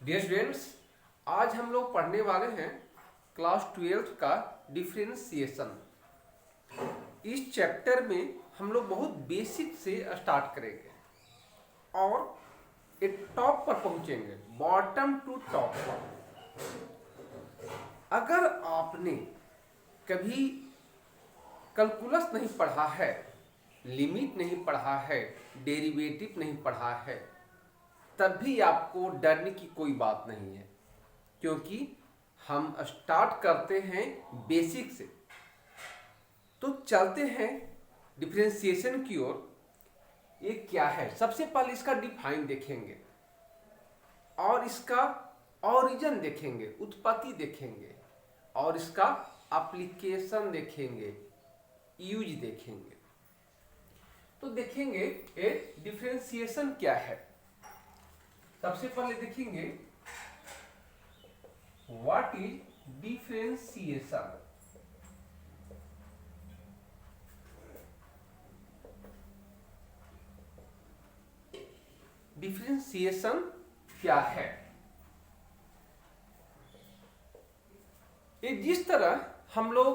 Dear students, आज हम लोग पढ़ने वाले हैं क्लास 12th का डिफरेंशिएशन। इस चैप्टर में हम लोग बहुत बेसिक से स्टार्ट करेंगे और एक टॉप पर पहुंचेंगे, बॉटम टू टॉप पर। अगर आपने कभी कैलकुलस नहीं पढ़ा है, लिमिट नहीं पढ़ा है, डेरिवेटिव नहीं पढ़ा है, तब भी आपको डरने की कोई बात नहीं है, क्योंकि हम स्टार्ट करते हैं बेसिक से। तो चलते हैं डिफरेंशिएशन की ओर। ये क्या है, सबसे पहले इसका डिफाइन देखेंगे और इसका ओरिजिन देखेंगे, उत्पत्ति देखेंगे, और इसका एप्लीकेशन देखेंगे, यूज देखेंगे। तो देखेंगे ये डिफरेंशिएशन क्या है। सबसे पहले देखेंगे व्हाट इज डिफरेंशिएशन। डिफरेंशिएशन क्या है? ये जिस तरह हम लोग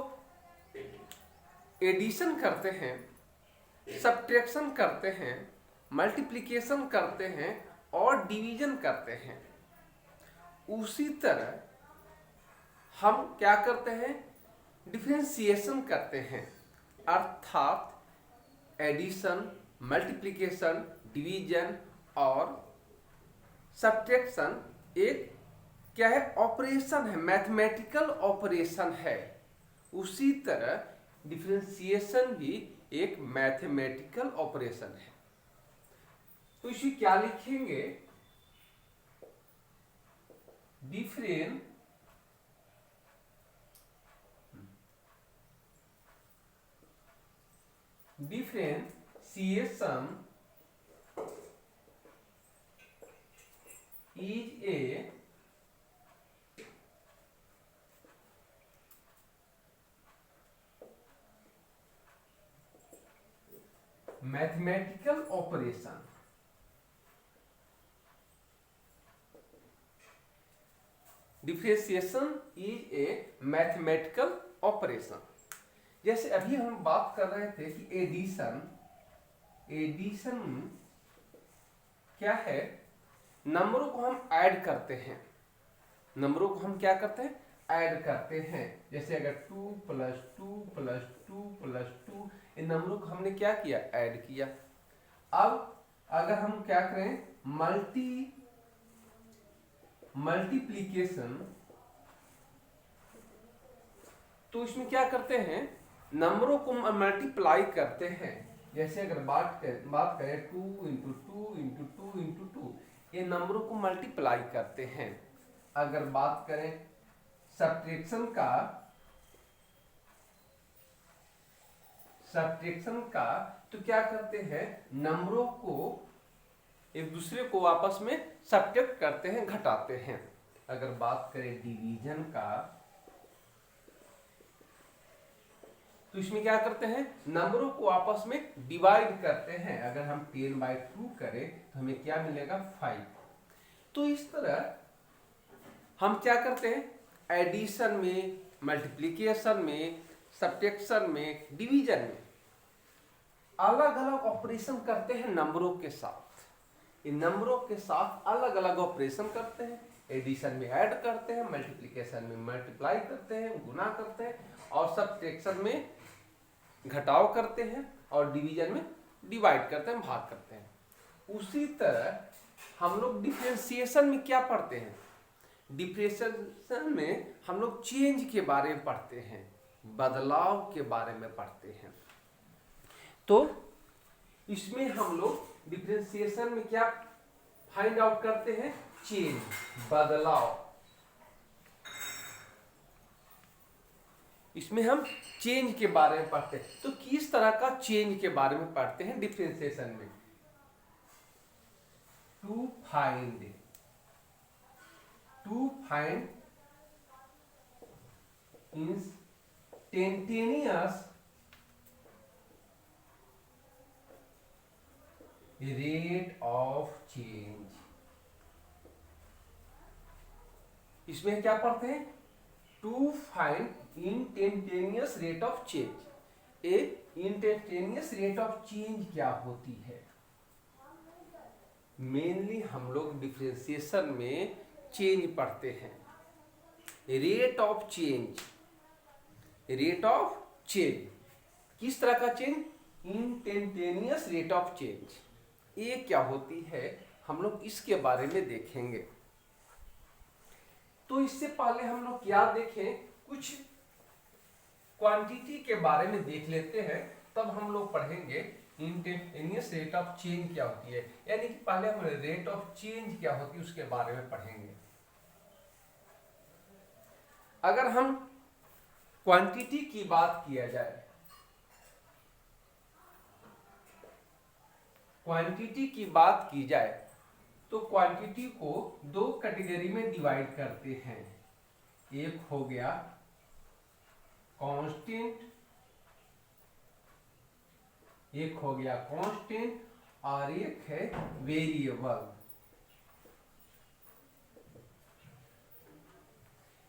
एडिशन करते हैं, सब्ट्रैक्शन करते हैं, मल्टीप्लिकेशन करते हैं और डिवीजन करते हैं, उसी तरह हम क्या करते हैं, डिफरेंशिएशन करते हैं। अर्थात एडिशन, मल्टीप्लिकेशन, डिवीजन और सब्ट्रैक्शन एक क्या है, ऑपरेशन है, मैथमेटिकल ऑपरेशन है। उसी तरह डिफरेंशिएशन भी एक मैथमेटिकल ऑपरेशन है। तो इसे क्या लिखेंगे, differentiation is a mathematical operation. Differentiation is a mathematical operation. जैसे अभी हम बात कर रहे थे कि एडिशन क्या है, नंबरों को हम ऐड करते हैं, नंबरों को हम क्या करते हैं, ऐड करते हैं। जैसे अगर 2 + 2 + 2 + 2, इन नंबरों को हमने क्या किया, ऐड किया। अब अगर हम क्या करें, मल्टीप्लीकेशन, तो इसमें क्या करते हैं, नंबरों को मल्टीप्लाई करते हैं। जैसे अगर बात करें 2 × 2 × 2 × 2, ये नंबरों को मल्टीप्लाई करते हैं। अगर बात करें सब्ट्रैक्शन का तो क्या करते हैं, नंबरों को एक दूसरे को आपस में सब्ट्रैक्ट करते हैं, घटाते हैं। अगर बात करें डिवीजन का, तो इसमें क्या करते हैं, नंबरों को आपस में डिवाइड करते हैं। अगर हम 10/2 करें तो हमें क्या मिलेगा, 5। तो इस तरह हम क्या करते हैं, एडिशन में, मल्टीप्लिकेशन में, सब्ट्रैक्शन में, डिवीजन में अलग अलग ऑपरेशन करते हैं नंबरों के साथ। इन नंबरों के साथ अलग अलग ऑपरेशन करते हैं। एडिशन में ऐड करते हैं, मल्टीप्लिकेशन में मल्टीप्लाई करते हैं, गुना करते हैं, और सब्ट्रैक्शन में घटाव करते हैं, और डिवीजन में डिवाइड करते हैं, भाग करते हैं। उसी तरह हम लोग डिफरेंशिएशन में क्या पढ़ते हैं, डिफरेंशिएशन में हम लोग चेंज के बारे में पढ़ते हैं, बदलाव के बारे में पढ़ते हैं। तो इसमें हम लोग डिफरेंशिएशन में क्या फाइंड आउट करते हैं, चेंज, बदलाव। इसमें हम चेंज के बारे में पढ़ते हैं। तो किस तरह का चेंज के बारे में पढ़ते हैं डिफरेंशिएशन में, to find instantaneous rate of change. इसमें क्या पढ़ते हैं, to find instantaneous rate of change. A instantaneous rate of change क्या होती है? मेनली हम लोग डिफरेंशिएशन में चेंज पढ़ते हैं। Rate of change, rate of change किस तरह का change? Instantaneous rate of change. ये क्या होती है हम लोग इसके बारे में देखेंगे। तो इससे पहले हम लोग क्या देखें, कुछ क्वांटिटी के बारे में देख लेते हैं, तब हम लोग पढ़ेंगे इंस्टेंटेनियस रेट ऑफ चेंज क्या होती है। यानी कि पहले हम रेट ऑफ चेंज क्या होती है उसके बारे में पढ़ेंगे। अगर हम क्वांटिटी की बात किया जाए, क्वांटिटी की बात की जाए तो क्वांटिटी को दो कैटेगरी में डिवाइड करते हैं। एक हो गया कांस्टेंट, एक हो गया कांस्टेंट और एक है वेरिएबल।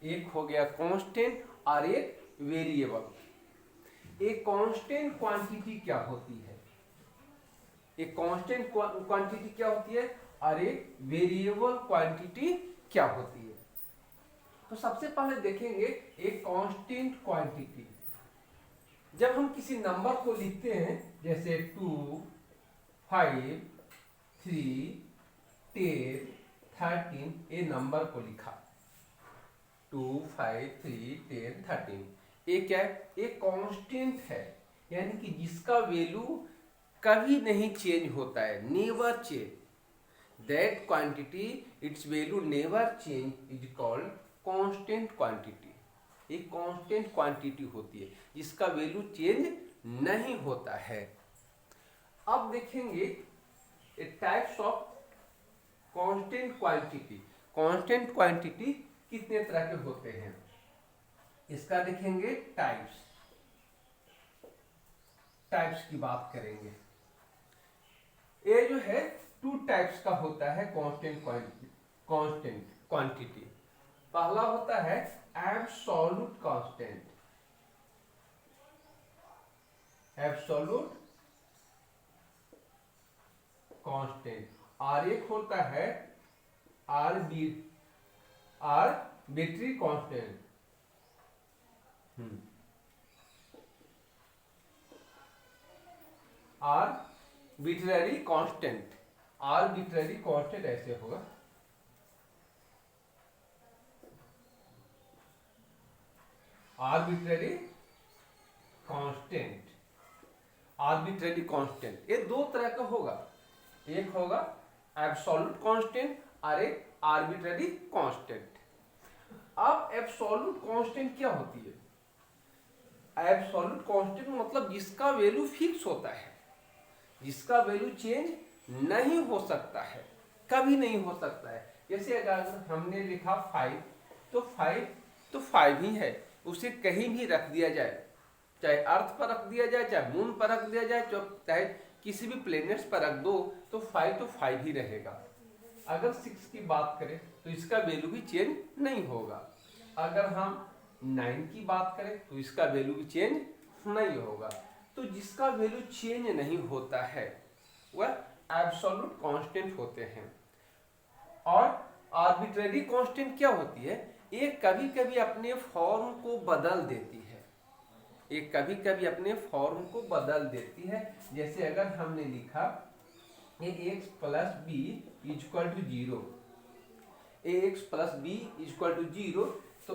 एक हो गया कांस्टेंट और एक वेरिएबल। एक कांस्टेंट क्वांटिटी क्या होती है, एक कांस्टेंट क्वांटिटी क्या होती है और एक वेरिएबल क्वांटिटी क्या होती है। तो सबसे पहले देखेंगे एक कांस्टेंट क्वांटिटी। जब हम किसी नंबर को लिखते हैं, जैसे 2, 5, 3, 10, 13, ये नंबर को लिखा 2, 5, 3, 10, 13, ये क्या है, एक कांस्टेंट है, यानी कि जिसका वैल्यू कभी नहीं चेंज होता है, never change. That quantity it's value never change is called constant quantity. एक कांस्टेंट क्वांटिटी होती है जिसका वैल्यू चेंज नहीं होता है। अब देखेंगे types of constant quantity. Constant quantity कितने तरह के होते हैं, इसका देखेंगे टाइप्स। टाइप्स की बात करेंगे। ये जो है 2 टाइप्स का होता है कांस्टेंट क्वांटिटी। पहला होता है एब्सोल्यूट कांस्टेंट, एब्सोल्यूट कांस्टेंट, और एक होता है arbitrary constant. Arbitrary constant, arbitrary constant ऐसे होगा। आर्बिट्ररी कांस्टेंट, आर्बिट्ररी कांस्टेंट ये दो तरह का होगा। एक होगा एब्सोल्यूट कांस्टेंट और एक आर्बिट्ररी कांस्टेंट। अब एब्सोल्यूट कांस्टेंट क्या होती है? एब्सोल्यूट कांस्टेंट मतलब जिसका वैल्यू फिक्स होता है, जिसका वैल्यू चेंज नहीं हो सकता है, कभी नहीं हो सकता है। जैसे अगर हमने लिखा 5 तो 5 ही है, उसे कहीं भी रख दिया जाए, चाहे अर्थ पर रख दिया जाए, चाहे मून पर रख दिया जाए, चाहे किसी भी प्लेनेट्स पर रख दो, तो 5 ही रहेगा। अगर 6 की बात करें तो इसका वैल्यू भी चेंज नहीं होगा। अगर हम 9 की बात करें तो इसका वैल्यू भी चेंज नहीं होगा। तो जिसका वैल्यू चेंज नहीं होता है वह एब्सोल्यूट कांस्टेंट होते हैं। और आर्बिट्ररी कांस्टेंट क्या होती है? ये कभी कभी अपने फॉर्म को बदल देती है, ये कभी कभी अपने फॉर्म को बदल देती है। जैसे अगर हमने लिखा ax plus b equal to 0, ax plus b equal to 0, तो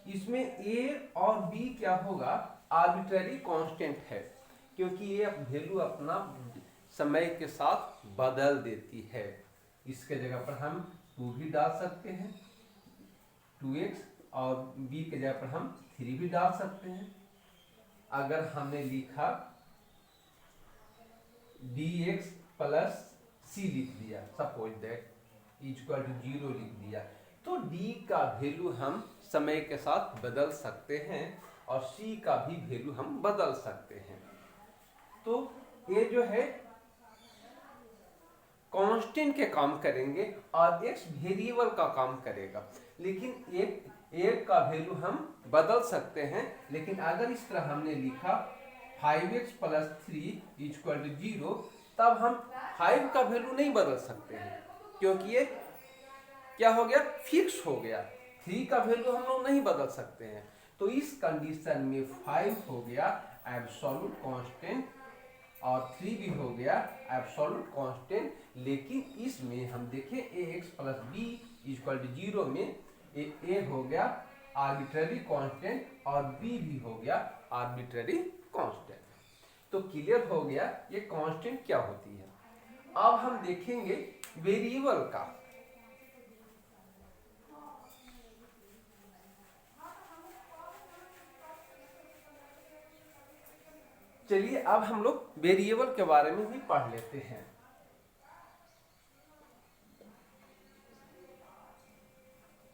इसमें a और b क्या होगा? आर्बिट्ररी कांस्टेंट है, क्योंकि ये वैल्यू अपना समय के साथ बदल देती है। इसके जगह पर हम 2 भी डाल सकते हैं, 2x, और b के जगह पर हम 3 भी डाल सकते हैं। अगर हमने लिखा dx प्लस c लिख दिया, सपोज दैट इक्वल टू 0 लिख दिया, तो d का वैल्यू हम समय के साथ बदल सकते हैं और c का भी वैल्यू हम बदल सकते हैं। तो ये जो है कांस्टेंट के काम करेंगे और x वेरिएबल का काम करेगा। लेकिन एक का वैल्यू हम बदल सकते हैं, लेकिन अगर इस तरह हमने लिखा 5x + 3 = 0, तब हम 5 का वैल्यू नहीं बदल सकते हैं, क्योंकि ये क्या हो गया, फिक्स हो गया। 3 का वैल्यू हम लोग नहीं बदल सकते हैं। तो इस कंडीशन में 5 हो गया एब्सोल्यूट कांस्टेंट और 3 भी हो गया एब्सोल्यूट कांस्टेंट। लेकिन इसमें हम देखें ax + b = 0 में a हो गया आर्बिट्ररी कांस्टेंट और b भी हो गया आर्बिट्ररी कांस्टेंट। तो क्लियर हो गया ये कांस्टेंट क्या होती है। अब हम देखेंगे वेरिएबल का। चलिए अब हम लोग वेरिएबल के बारे में भी पढ़ लेते हैं।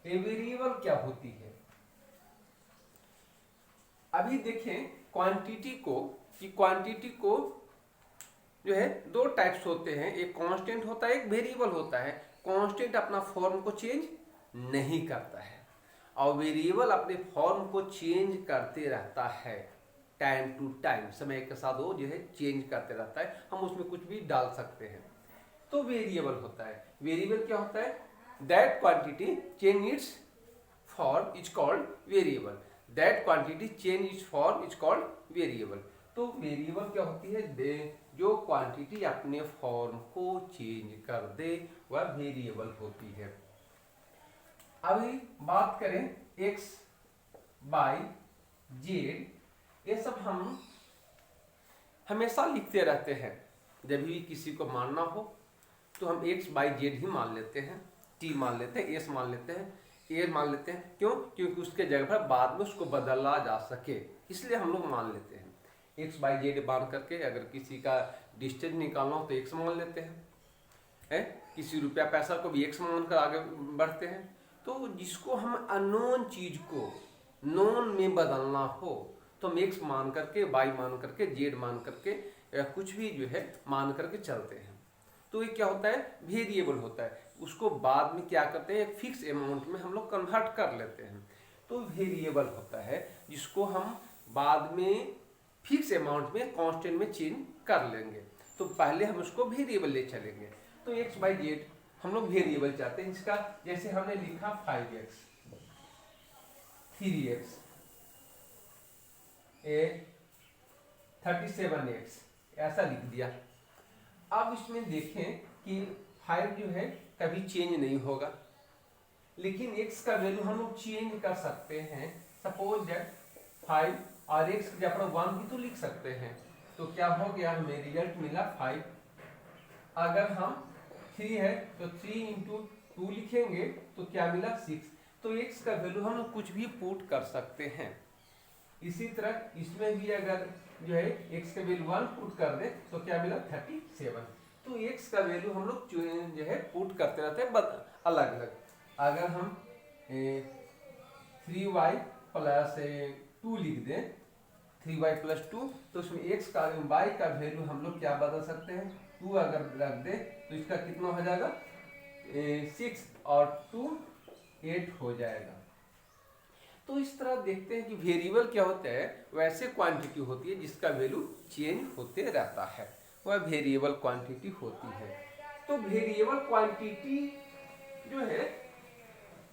ये वेरिएबल क्या होती है। अभी देखें क्वांटिटी को, कि क्वांटिटी को जो है दो टाइप्स होते हैं, एक कांस्टेंट होता है, एक वेरिएबल होता है। कांस्टेंट अपना फॉर्म को चेंज नहीं करता है और वेरिएबल अपने फॉर्म को चेंज करते रहता है टाइम टू टाइम, समय के साथ वो जो है चेंज करते रहता है, हम उसमें कुछ भी डाल सकते हैं। तो वेरिएबल होता है। वेरिएबल क्या होता है, that quantity change it's form is called variable. That quantity change it's form is called variable. तो वेरिएबल क्या होती है, जो क्वांटिटी अपने फॉर्म को चेंज कर दे वह वेरिएबल होती है। अभी बात करें x, y, z, ये सब हम हमेशा लिखते रहते हैं। जब भी किसी को मानना हो तो हम x, y, z ही मान लेते हैं, t मान लेते हैं, s मान लेते हैं, a मान लेते हैं। क्यों? क्योंकि उसके जगह पर बाद में उसको बदला जा सके, इसलिए हम लोग मान लेते हैं। x, y, z मान करके अगर किसी का डिस्टेंस निकालना हो तो x मान लेते हैं, किसी रुपया पैसा को भी x मान कर आगे बढ़ते हैं। तो जिसको हम अननोन चीज को नोन में बदलना हो तो हम x मान करके, y मान करके, z मान करके, कुछ भी जो है मान करके चलते हैं। तो ये क्या होता है, वेरिएबल होता है। उसको बाद में क्या करते हैं, एक फिक्स अमाउंट में हम लोग कन्वर्ट कर लेते हैं। तो वेरिएबल होता है जिसको हम बाद में फिक्स अमाउंट में, कांस्टेंट में चेंज कर लेंगे। तो पहले हम उसको वेरिएबल ले चलेंगे। तो x, y, z हम लोग वेरिएबल चाहते हैं। इसका जैसे हमने लिखा 5x, 3x, 37x, ऐसा लिख दिया। अब इसमें देखें कि 5 जो है कभी चेंज नहीं होगा, लेकिन x का वैल्यू हम लोग चेंज कर सकते हैं। सपोज दैट 5 और x की जगह 1 भी तो लिख सकते हैं। तो क्या हो गया, हमें रिजल्ट मिला 5। अगर हम 3 है तो 3 × 2 लिखेंगे तो क्या मिला 6। तो x का वैल्यू हम लोग कुछ भी पुट कर सकते हैं। इसी तरह इसमें भी अगर जो है x का वैल्यू 1 पुट कर दे तो क्या मिला 37। तो x का वैल्यू हम लोग जो है पुट करते रहते हैं अलग अलग। अगर हम 3y + 2 लिख दें, 3y + 2, तो उसमें x का, y का वैल्यू हम लोग क्या बदल सकते हैं, 2 अगर रख दे तो इसका कितना हो जाएगा, 6 और 2 8 हो जाएगा। तो इस तरह देखते हैं कि वेरिएबल क्या होता है, वैसे क्वांटिटी होती है जिसका वैल्यू चेंज होते रहता है, वह वेरिएबल क्वांटिटी होती है। तो वेरिएबल क्वांटिटी जो है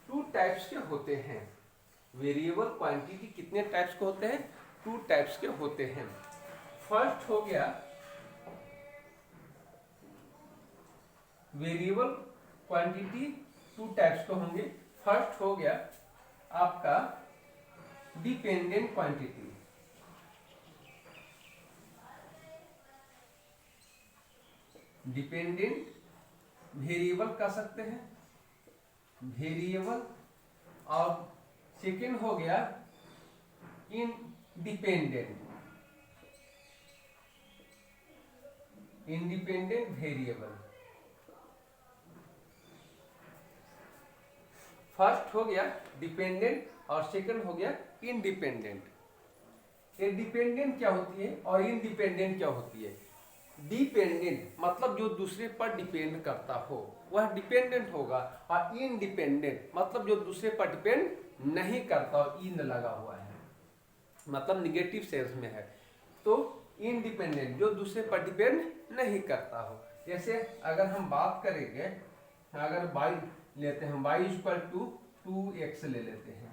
2 टाइप्स के होते हैं। वेरिएबल क्वांटिटी कितने टाइप्स के होते हैं, 2 टाइप्स के होते हैं। फर्स्ट हो गया वेरिएबल क्वांटिटी 2 टाइप्स के होंगे। फर्स्ट हो गया आपका डिपेंडेंट क्वांटिटी। डिपेंडेंट वेरिएबल कह सकते हैं, वेरिएबल। और सेकेंड हो गया इंडिपेंडेंट, इंडिपेंडेंट वेरिएबल। फर्स्ट हो गया डिपेंडेंट और सेकंड हो गया इंडिपेंडेंट। ये डिपेंडेंट क्या होती है और इंडिपेंडेंट क्या होती है। डिपेंडेंट मतलब जो दूसरे पर डिपेंड करता हो वह डिपेंडेंट होगा, और इनडिपेंडेंट मतलब जो दूसरे पर डिपेंड नहीं करता हो, इन लगा हुआ है मतलब निगेटिव सेंस में है। तो इनडिपेंडेंट जो दूसरे पर डिपेंड नहीं करता हो। जैसे अगर हम बात करेंगे, अगर y लेते हैं, y इक्वल टू 2x ले लेते हैं,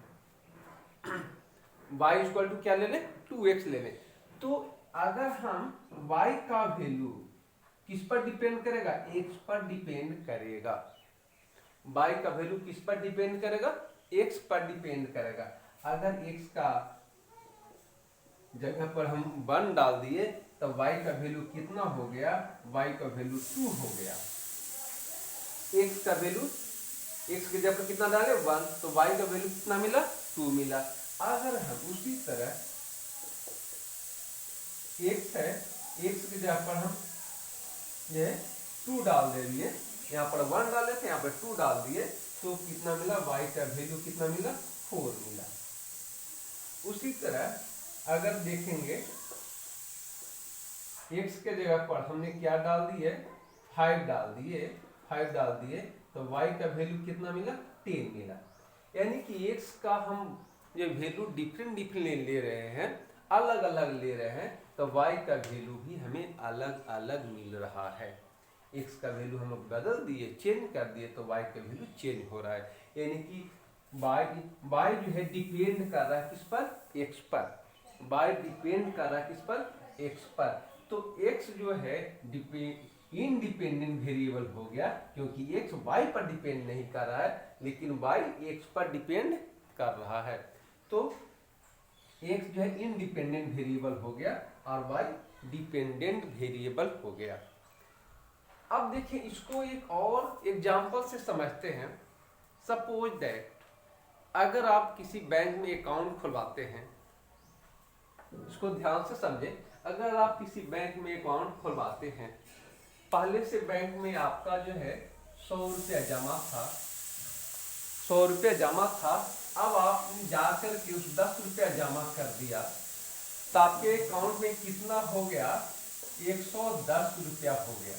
y इक्वल टू क्या ले लें, 2x ले लें। तो अगर हम y का वैल्यू किस पर डिपेंड करेगा, x पर डिपेंड करेगा। y का वैल्यू किस पर डिपेंड करेगा, x पर डिपेंड करेगा। अगर x का जगह पर हम 1 डाल दिए तो y का वैल्यू कितना हो गया, y का वैल्यू 2 हो गया। x का वैल्यू, x की जगह पर कितना डाले 1, तो y का वैल्यू कितना मिला, 2 मिला। अगर हम उसी तरह x है, x की जगह पर हम ये 2 डाल दे दिए, यहाँ पर 1 डाले थे, यहाँ पर 2 डाल दिए, तो कितना मिला, y का वैल्यू कितना मिला, 4 मिला। उसी तरह अगर देखेंगे x के जगह पर हमने क्या डाल दिए, 5 डाल दिए, 5 डाल दिए, तो y का वैल्यू कितना मिला, 10 मिला। यानी कि x का हम ये वैल्यू डिफरेंट ले रहे हैं, अलग अलग ले रहे हैं, तो y का वैल्यू भी हमें अलग अलग मिल रहा है। x का वैल्यू हम बदल दिए, चेंज कर दिए, तो y का वैल्यू चेंज हो रहा है। यानी कि y जो है डिपेंड कर रहा है किस पर, x पर। y डिपेंड कर रहा है किस पर, x पर। तो x जो है इनडिपेंडेंट वेरिएबल हो गया, क्योंकि x y पर डिपेंड नहीं कर रहा है, लेकिन y x पर डिपेंड कर रहा है। तो x जो है इनडिपेंडेंट वेरिएबल हो गया और y डिपेंडेंट वेरिएबल हो गया। अब देखिए इसको एक और एग्जांपल से समझते हैं। सपोज दैट अगर आप किसी बैंक में अकाउंट खुलवाते हैं, इसको ध्यान से समझे, अगर आप किसी बैंक में अकाउंट खुलवाते हैं, पहले से बैंक में आपका जो है 100 रुपया जमा था, 100 रुपया जमा था, अब आपने जाकर के उस 10 रुपया जमा कर दिया, तो आपके अकाउंट में कितना हो गया, 110 रुपया हो गया,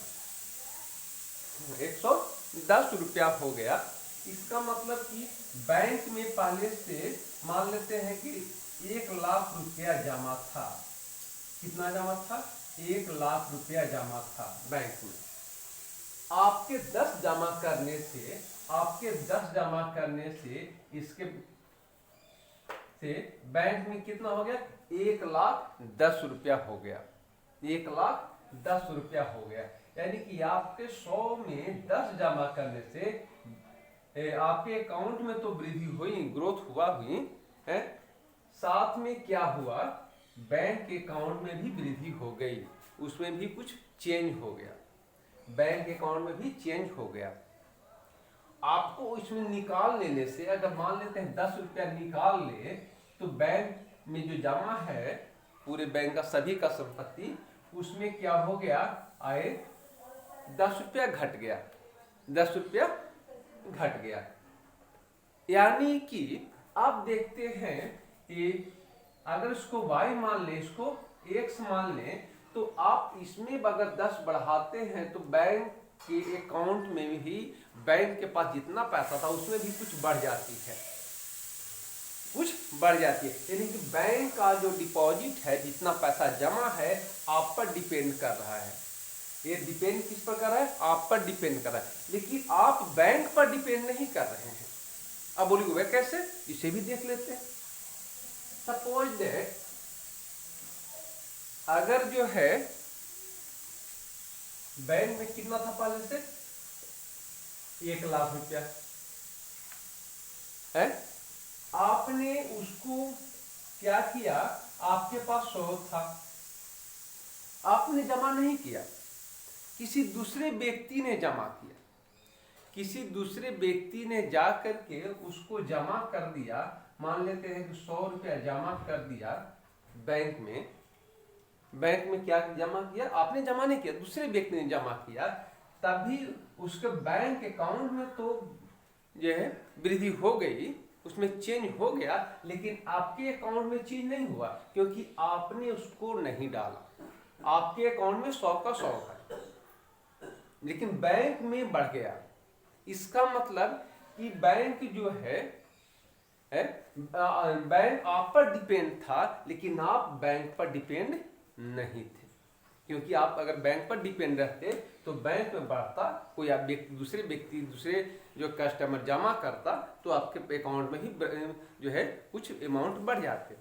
110 रुपया हो गया। इसका मतलब कि बैंक में पहले से मान लेते हैं कि 1 लाख रुपया जमा था। कितना जमा था, 1 लाख रुपया जमा था बैंक में। आपके 10 जमा करने से, आपके 10 जमा करने से इसके से बैंक में कितना हो गया, 1,10,000 रुपया हो गया, 1,10,000 रुपया हो गया। यानी कि आपके 100 में 10 जमा करने से आपके अकाउंट में तो वृद्धि हुई, ग्रोथ हुआ हुई है, साथ में क्या हुआ, बैंक के अकाउंट में भी वृद्धि हो गई, उसमें भी कुछ चेंज हो गया, बैंक अकाउंट में भी चेंज हो गया। आपको इसमें निकाल लेने से, अगर मान लेते हैं 10 रुपया निकाल ले, तो बैंक में जो जमा है पूरे बैंक का सभी का संपत्ति, उसमें क्या हो गया, आए 10 रुपया घट गया, 10 रुपया घट गया। यानी कि आप देखते हैं कि अगर इसको y मान ले, इसको x मान ले, तो आप इसमें अगर 10 बढ़ाते हैं तो बैंक के अकाउंट में भी, बैंक के पास जितना पैसा था उसमें भी कुछ बढ़ जाती है, कुछ बढ़ जाती है। यानी कि बैंक का जो डिपॉजिट है, जितना पैसा जमा है, आप पर डिपेंड कर रहा है। ये डिपेंड किस पर कर रहा है, आप पर डिपेंड कर रहा है, लेकिन आप बैंक पर डिपेंड नहीं कर रहे हैं। अब बोलिए वह कैसे, इसे भी देख लेते हैं। सपोज दैट अगर जो है बैंक में कितना था पहले से, 1 लाख रुपया है, आपने उसको क्या किया, आपके पास 100 था, आपने जमा नहीं किया, किसी दूसरे व्यक्ति ने जमा किया, किसी दूसरे व्यक्ति ने जा करके उसको जमा कर दिया। मान लेते हैं कि 100 रुपया जमा कर दिया बैंक में, बैंक में क्या जमा किया, आपने जमा नहीं किया, दूसरे व्यक्ति ने जमा किया, तभी उसके बैंक अकाउंट में तो जो है वृद्धि हो गई, उसमें चेंज हो गया, लेकिन आपके अकाउंट में चेंज नहीं हुआ, क्योंकि आपने उसको नहीं डाला, आपके अकाउंट में 100 का 100 है, लेकिन बैंक में बढ़ गया। इसका मतलब कि बैंक जो है बैंक आप पर डिपेंड था, लेकिन आप बैंक पर डिपेंड नहीं थे। क्योंकि आप अगर बैंक पर डिपेंड रहते तो बैंक में बढ़ता, कोई आप दूसरे व्यक्ति दूसरे जो कस्टमर जमा करता तो आपके अकाउंट में ही जो है कुछ अमाउंट बढ़ जाते।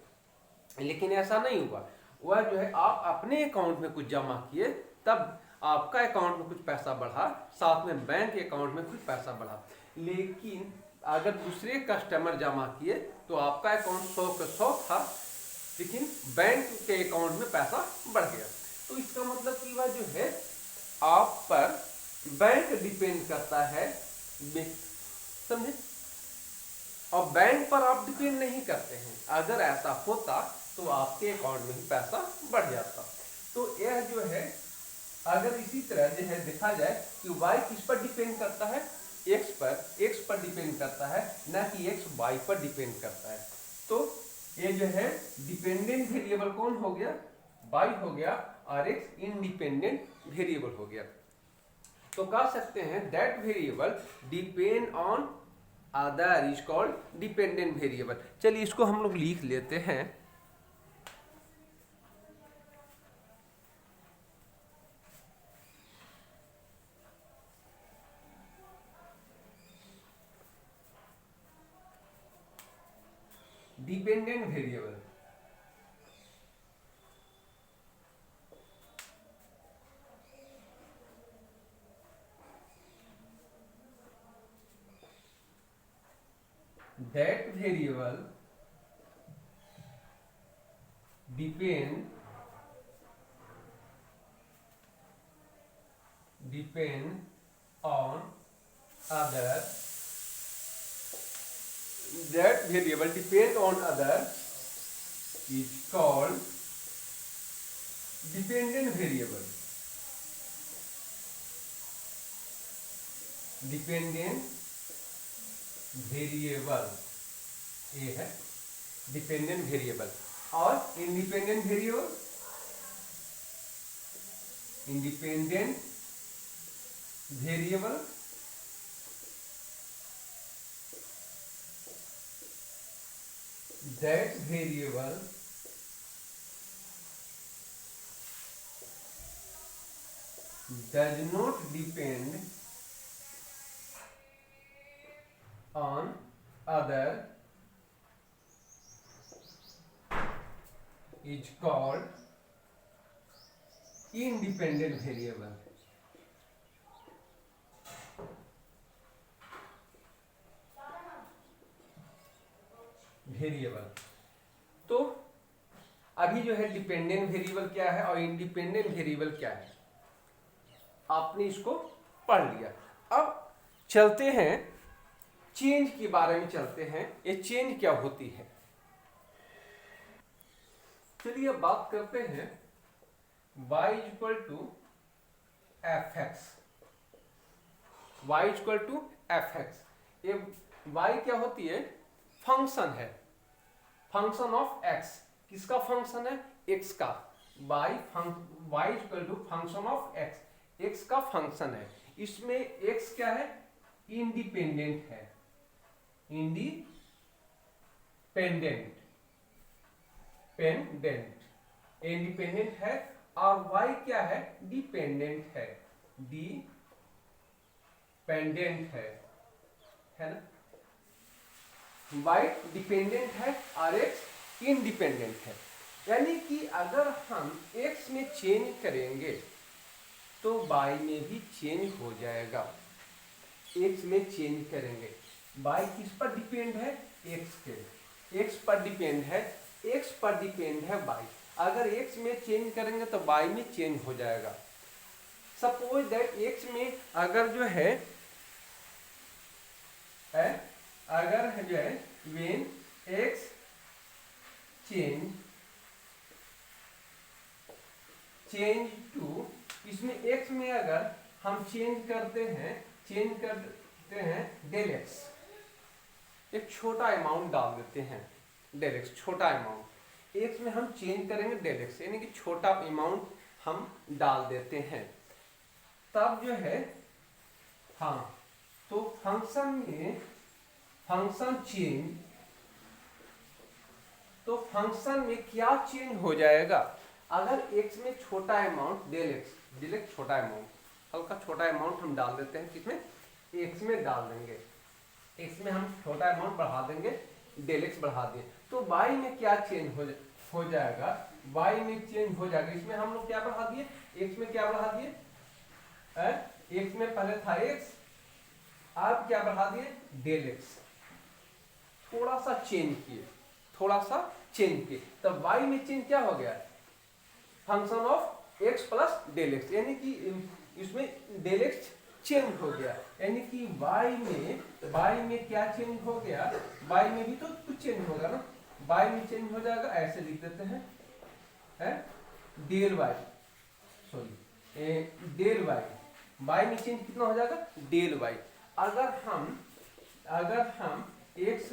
लेकिन ऐसा नहीं हुआ, वह जो है आप अपने अकाउंट में कुछ जमा किए तब आपका अकाउंट में कुछ पैसा बढ़ा, साथ में बैंक के अकाउंट में कुछ पैसा बढ़ा। लेकिन अगर दूसरे कस्टमर जमा किए तो आपका अकाउंट 100 का 100 था, लेकिन बैंक के अकाउंट में पैसा बढ़ गया। तो इसका मतलब कि वह जो है आप पर बैंक डिपेंड करता है, समझे, और बैंक पर आप डिपेंड नहीं करते हैं। अगर ऐसा होता तो आपके अकाउंट में ही पैसा बढ़ जाता। तो यह जो है अगर इसी तरह जो है देखा जाए कि y किस पर डिपेंड करता है, x पर डिपेंड करता है, ना कि x y पर डिपेंड करता है। तो ये जो है डिपेंडेंट वेरिएबल कौन हो गया, y हो गया, और x इंडिपेंडेंट वेरिएबल हो गया। तो कह सकते हैं that variable depend on other is called dependent variable. चलिए इसको हम लोग लिख लेते हैं। Dependent variable that variable depend on other, that variable depend on other is called dependent variable। Dependent variable ये है डिपेंडेंट वेरिएबल। और independent variable, independent variable that variable does not depend on other is called independent variable। तो अभी जो है dependent variable क्या है और इंडिपेंडेंट वेरिएबल क्या है, आपने इसको पढ़ लिया। अब चलते हैं चेंज के बारे में, चलते हैं ये चेंज क्या होती है। चलिए अब बात करते हैं y equal to f x. Y equal to f x, ये y क्या होती है, फंक्शन है, फंक्शन ऑफ x। किसका फंक्शन है, x का। y equal to function of x, x का फंक्शन है। इसमें x क्या है, इंडिपेंडेंट है, इंडिपेंडेंट है। और y क्या है, डिपेंडेंट है, है ना। y डिपेंडेंट है और x इंडिपेंडेंट है। यानी कि अगर हम x में चेंज करेंगे तो y में भी चेंज हो जाएगा। x में चेंज करेंगे, y किस पर डिपेंड है, x के, x पर डिपेंड है, x पर डिपेंड है y। अगर x में चेंज करेंगे तो y में चेंज हो जाएगा। सपोज दैट x में अगर जो है अगर जो है when x चेंज टू, इसमें x में अगर हम चेंज करते हैं डेल एक्स, एक छोटा अमाउंट डाल देते हैं, डेल एक्स छोटा अमाउंट, एक्स में हम चेंज करेंगे डेल एक्स, यानी कि छोटा अमाउंट हम डाल देते हैं, तब जो है हाँ, तो फंक्शन में फंक्शन चेंज, तो फंक्शन में क्या चेंज हो जाएगा, अगर x में छोटा अमाउंट डेल एक्स छोटा अमाउंट, हल्का छोटा अमाउंट हम डाल देते हैं, किसमें, x में डाल देंगे, x में हम छोटा अमाउंट बढ़ा देंगे, डेल एक्स बढ़ा दिए, तो y में क्या चेंज हो जाएगा, y में चेंज हो जाएगा, इसमें हम लोग क्या बढ़ा दिए, x में क्या बढ़ा दिए, x में पहले था x, अब क्या बढ़ा दिए, डेल एक्स, थोड़ा सा चेंज किए, थोड़ा सा चेंज किए, तब y में चेंज क्या हो गया, function of x plus del x, यानी कि इसमें डेल एक्स चेंज हो गया, यानी कि y में क्या चेंज हो गया, y में भी तो कुछ चेंज होगा ना, y में चेंज हो जाएगा, ऐसे लिख देते हैं, del y, sorry del y में चेंज कितना हो जाएगा, डेल वाई। अगर हम x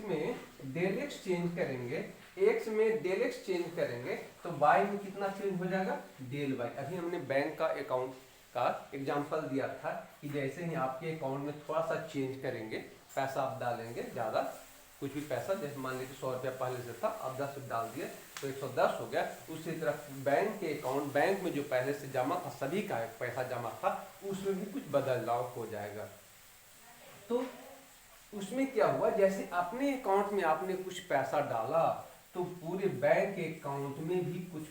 में डेल एक्स चेंज करेंगे, x में डेल एक्स चेंज करेंगे तो y में कितना चेंज हो जाएगा, डेल वाई। अभी हमने बैंक का अकाउंट का एग्जांपल दिया था कि जैसे ही आपके अकाउंट में थोड़ा सा चेंज करेंगे, पैसा आप डालेंगे, ज़्यादा कुछ भी पैसा, जैसे मान लीजिए 100 रुपया पहले से था, अब 10 डाल दिए तो 110 हो गया, उसी तरह बैंक के अकाउंट, बैंक में जो पहले से जमा था, सभी का पैसा जमा था, उसमें भी कुछ बदलाव हो जाएगा। तो उसमें क्या हुआ, जैसे अपने अकाउंट में आपने कुछ पैसा डाला तो पूरे बैंक के अकाउंट में भी कुछ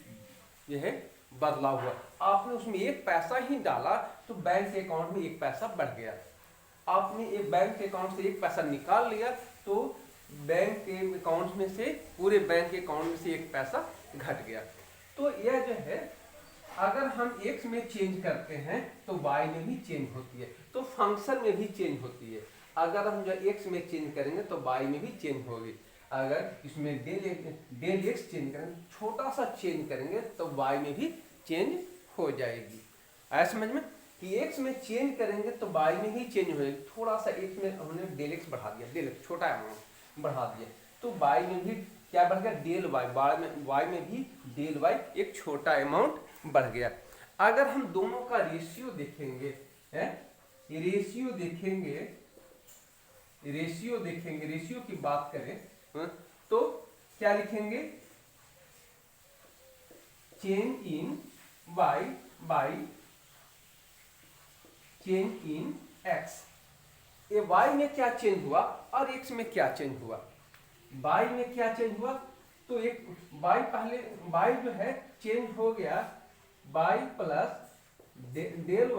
यह बदलाव हुआ, आपने उसमें एक पैसा ही डाला तो बैंक के अकाउंट में एक पैसा बढ़ गया, आपने एक बैंक के अकाउंट से एक पैसा निकाल लिया तो बैंक के अकाउंट में से, पूरे बैंक के अकाउंट में से एक पैसा घट गया। तो यह जो है, अगर हम x में चेंज करते हैं तो y में भी चेंज होती है, तो फंक्शन में भी चेंज होती है। अगर हम जो x में चेंज करेंगे तो y में भी चेंज होगी, अगर इसमें डेल एक्स चेंज करेंगे, छोटा सा चेंज करेंगे तो y में भी चेंज हो जाएगी। आया समझ में कि x में चेंज करेंगे तो y में ही चेंज हो जाएगी, थोड़ा सा x में हमने डेल एक्स बढ़ा दिया, डेल एक्स छोटा अमाउंट बढ़ा दिया तो y में भी क्या बढ़ गया, डेल वाई, y में भी डेल वाई एक छोटा अमाउंट बढ़ गया। अगर हम दोनों का रेशियो देखेंगे, रेशियो की बात करें तो क्या लिखेंगे, change in y by change in x। ये y में क्या चेंज हुआ और x में क्या चेंज हुआ, y में क्या चेंज हुआ, तो एक y पहले y जो है चेंज हो गया, y प्लस डेल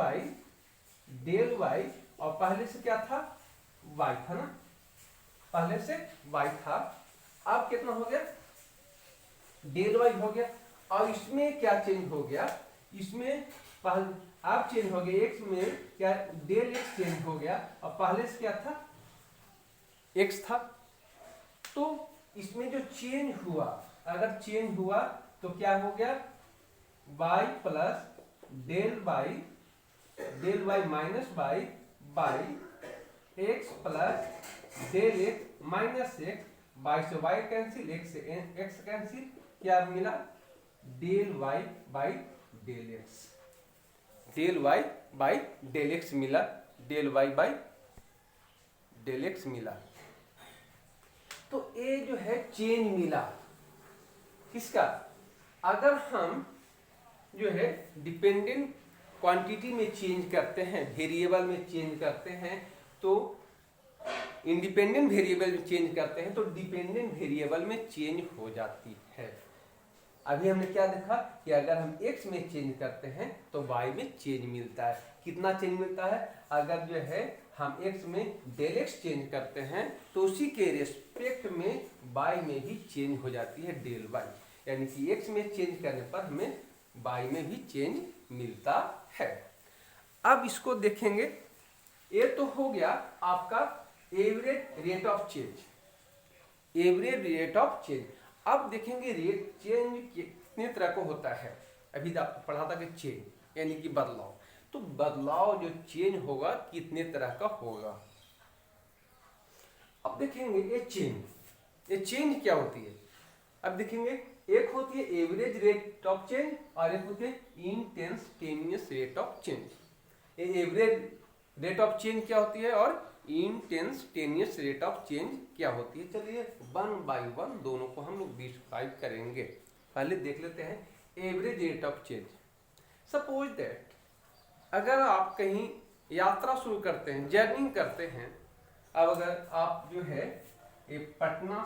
y, और पहले से क्या था, y था ना, पहले से y था, अब कितना हो गया, डेल y हो गया, और इसमें क्या चेंज हो गया, इसमें पहले अब चेंज हो गया, x में क्या डेल x चेंज हो गया, और पहले से क्या था, x था, तो इसमें जो चेंज हुआ, अगर चेंज हुआ तो क्या हो गया, y plus del y minus by x plus del x minus x, y से y कैंसिल, x से x कैंसिल, क्या मिला, del y by del x, del y by del x मिला, del y by del x मिला। तो ये जो है चेंज मिला किसका, अगर हम जो है डिपेंडेंट क्वांटिटी में चेंज करते हैं, वेरिएबल में चेंज करते हैं, तो इंडिपेंडेंट वेरिएबल में चेंज करते हैं तो डिपेंडेंट वेरिएबल में चेंज हो जाती है। अभी हमने क्या देखा कि अगर हम x में चेंज करते हैं तो y में चेंज मिलता है, कितना चेंज मिलता है, अगर जो है हम x में डेल x चेंज करते हैं तो उसी के रेस्पेक्ट में y में भी चेंज हो जाती है डेल y, यानी कि x में चेंज करने पर हमें y में भी चेंज मिलता है। अब इसको देखेंगे, ये तो हो गया आपका average rate of change, average rate of change. अब देखेंगे रेट चेंज कितने तरह का होता है, अभी आपको पढ़ा था कि चेंज यानी कि बदलाव, तो बदलाव जो चेंज होगा कितने तरह का होगा। अब देखेंगे ये चेंज क्या होती है, अब देखेंगे एक होती है एवरेज रेट ऑफ चेंज और एक होती है instantaneous rate of change. Average rate of change क्या होती है और इंस्टेंटेनियस रेट ऑफ चेंज क्या होती है। चलिए वन बाय वन दोनों को हम लोग डिस्क्राइब करेंगे। पहले देख लेते हैं average rate of change. Suppose that अगर आप कहीं यात्रा शुरू करते हैं, जर्नी करते हैं, अब अगर आप जो है ये पटना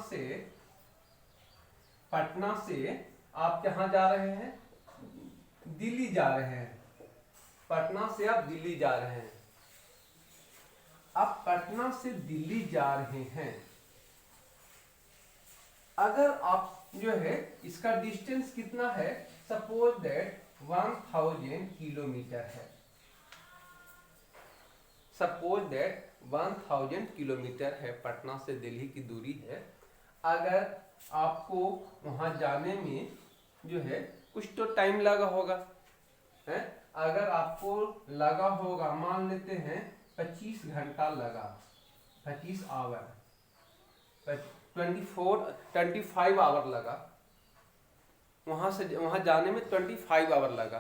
से आप कहाँ जा रहे हैं, दिल्ली जा रहे हैं। पटना से आप दिल्ली जा रहे हैं। आप पटना से दिल्ली जा रहे हैं, अगर आप जो है इसका डिस्टेंस कितना है, सपोज दैट 1000 किलोमीटर है। सपोज दैट 1000 किलोमीटर है, पटना से दिल्ली की दूरी है। अगर आपको वहां जाने में जो है कुछ तो टाइम लगा होगा है, अगर आपको लगा होगा, मान लेते हैं 25 घंटा लगा, 25 आवर, 25 आवर लगा, वहां जाने में 25 आवर लगा।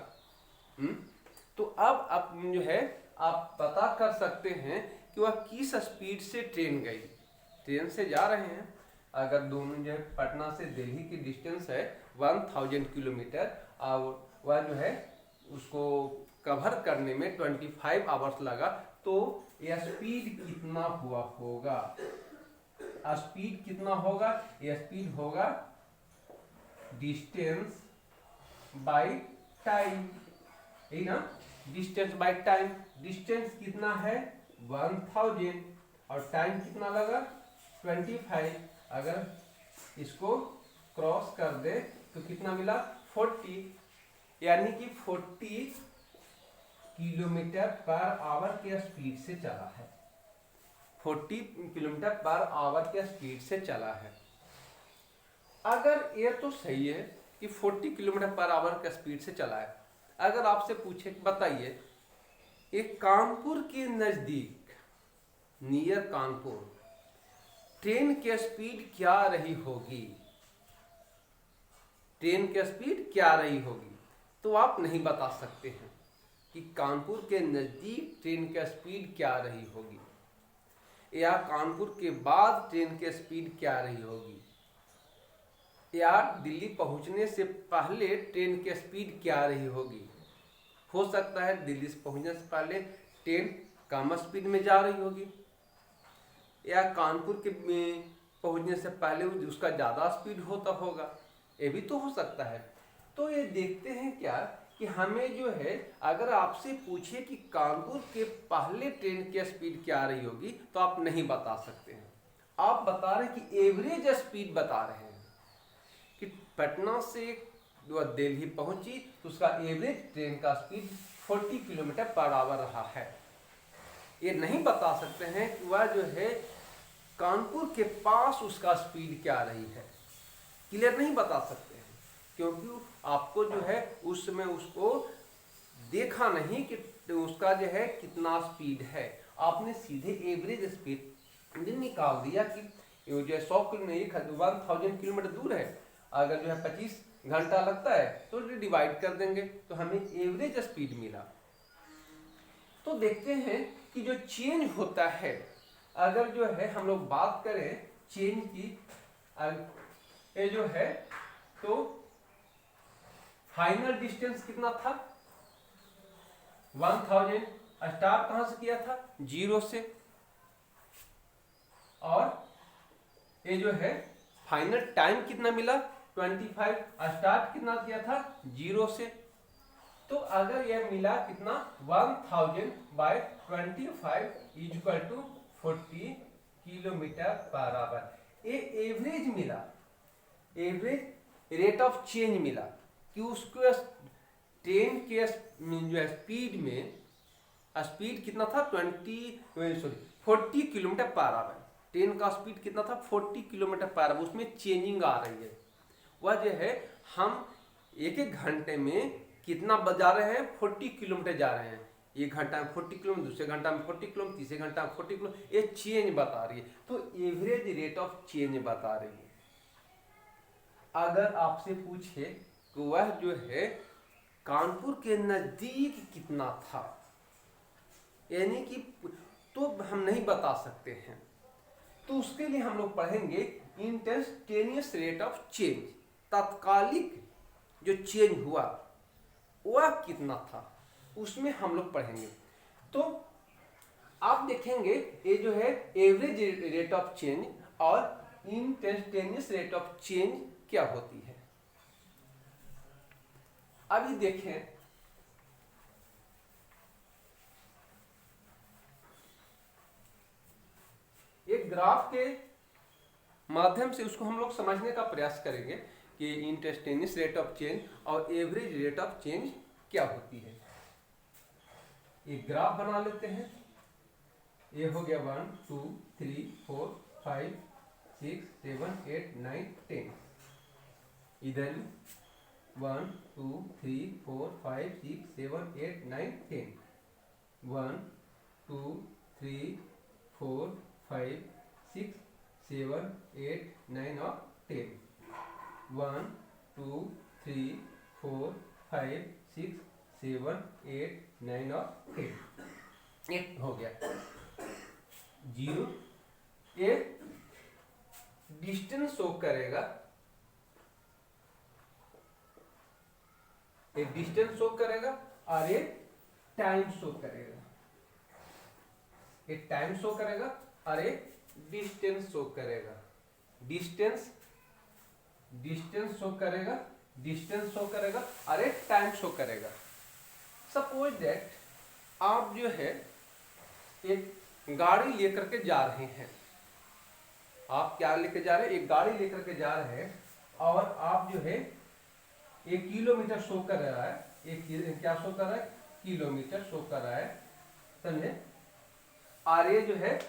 तो अब आप जो है आप पता कर सकते हैं कि वह किस स्पीड से ट्रेन गई। ट्रेन से जा रहे हैं, अगर दोनों जो है पटना से दिल्ली की डिस्टेंस है 1000 किलोमीटर और वह जो है उसको कवर करने में 25 आवर्स लगा, तो यह स्पीड कितना हुआ होगा, स्पीड कितना होगा, यह स्पीड होगा डिस्टेंस बाय टाइम, है ना, डिस्टेंस बाय टाइम। डिस्टेंस कितना है 1000 और टाइम कितना लगा 25। अगर इसको क्रॉस कर दे तो कितना मिला 40, यानी कि 40 किलोमीटर पर आवर के स्पीड से चला है। 40 किलोमीटर पर आवर के स्पीड से चला है। अगर ये तो सही है कि 40 किलोमीटर पर आवर के स्पीड से चला है, अगर आपसे पूछे बताइए एक कानपुर के नजदीक, नियर कानपुर, ट्रेन की स्पीड क्या रही होगी, ट्रेन की स्पीड क्या रही होगी, तो आप नहीं बता सकते हैं कि कानपुर के नजदीक ट्रेन की स्पीड क्या रही होगी, या कानपुर के बाद ट्रेन की स्पीड क्या रही होगी, या दिल्ली पहुंचने से पहले ट्रेन की स्पीड क्या रही होगी। हो सकता है दिल्ली से पहुंचने से पहले ट्रेन कम स्पीड में जा रही होगी, या कानपुर के पहुंचने से पहले उसका ज़्यादा स्पीड होता होगा, ये भी तो हो सकता है। तो ये देखते हैं क्या कि हमें जो है अगर आपसे पूछे कि कानपुर के पहले ट्रेन की स्पीड क्या रही होगी, तो आप नहीं बता सकते हैं। आप बता रहे हैं कि एवरेज स्पीड बता रहे हैं कि पटना से जो दिल्ली पहुंची तो उसका एवरेज ट्रेन का स्पीड 40 किलोमीटर पर आवर रहा है। ये नहीं बता सकते हैं कि वह जो है कानपुर के पास उसका स्पीड क्या रही है, क्लियर नहीं बता सकते हैं, क्योंकि आपको जो है उस समय उसको देखा नहीं कि उसका जो है कितना स्पीड है। आपने सीधे एवरेज स्पीड निकाल दिया कि जो है 100 किलोमीटर 1000 किलोमीटर दूर है, अगर जो है 25 घंटा लगता है तो डिवाइड कर देंगे तो हमें एवरेज स्पीड मिला। तो देखते हैं कि जो चेंज होता है, अगर जो है हम लोग बात करें चेंज की, ये जो है तो फाइनल डिस्टेंस कितना था 1000, स्टार्ट कहां से किया था 0 से, और ये जो है फाइनल टाइम कितना मिला 25, स्टार्ट कितना किया था 0 से। तो अगर यह मिला कितना 1000 by 25 equal to 40 kilometre per hour, ये एवरेज मिला, एवरेज रेट ऑफ चेंज मिला कि उसको ट्रेन के जो स्पीड में स्पीड कितना था 40 किलोमीटर पर आवर, ट्रेन का स्पीड कितना था 40 किलोमीटर पर आवर, उसमें चेंजिंग आ रही है। वह जो है हम एक घंटे में कितना जा रहे हैं 40 किलोमीटर जा रहे हैं, एक घंटा में 40 किलोमीटर, दूसरे घंटा में 40 किलोमीटर, तीसरे घंटा में 40 किलोमीटर, ये चेंज बता रही है। तो एवरेज रेट ऑफ चेंज बता रही है। अगर आपसे पूछे कि वह जो है कानपुर के नजदीक कितना था, यानी कि तो हम नहीं बता सकते हैं। तो उसके लिए हम लोग पढ़ेंगे इंस्टेंटेनियस रेट ऑफ चेंज, तात्कालिक जो चेंज हुआ वह कितना था, उसमें हम लोग पढ़ेंगे। तो आप देखेंगे ये जो है एवरेज रेट ऑफ चेंज और इंस्टेंटेनियस रेट ऑफ चेंज क्या होती है। अभी देखें, एक ग्राफ के माध्यम से उसको हम लोग समझने का प्रयास करेंगे कि इंस्टेंटेनियस रेट ऑफ चेंज और एवरेज रेट ऑफ चेंज क्या होती है। एक ग्राफ बना लेते हैं। ये हो गया 1 2 3 4 5 6 7 8 9 10। इधर 1 2 3 4 5 6 7 8 9 10। 1 2 3 4 5 6 7 8 9 और 10। 1 2 3 4 5 6 7 8 9 और 10। 8 हो गया। 0 ये डिस्टेंस शो करेगा, एक डिस्टेंस शो करेगा और एक टाइम शो करेगा। एक टाइम शो करेगा और एक डिस्टेंस शो करेगा। डिस्टेंस शो करेगा, डिस्टेंस शो करेगा और एक टाइम शो करेगा। सपोज दैट आप जो है एक गाड़ी लेकर के जा रहे हैं। आप क्या लेकर जा रहे हैं? एक गाड़ी लेकर के जा रहे हैं और आप जो है 1 किलोमीटर शो कर रहा है। एक क्या शो कर रहा है? किलोमीटर शो कर रहा है, समझे? और ये जो है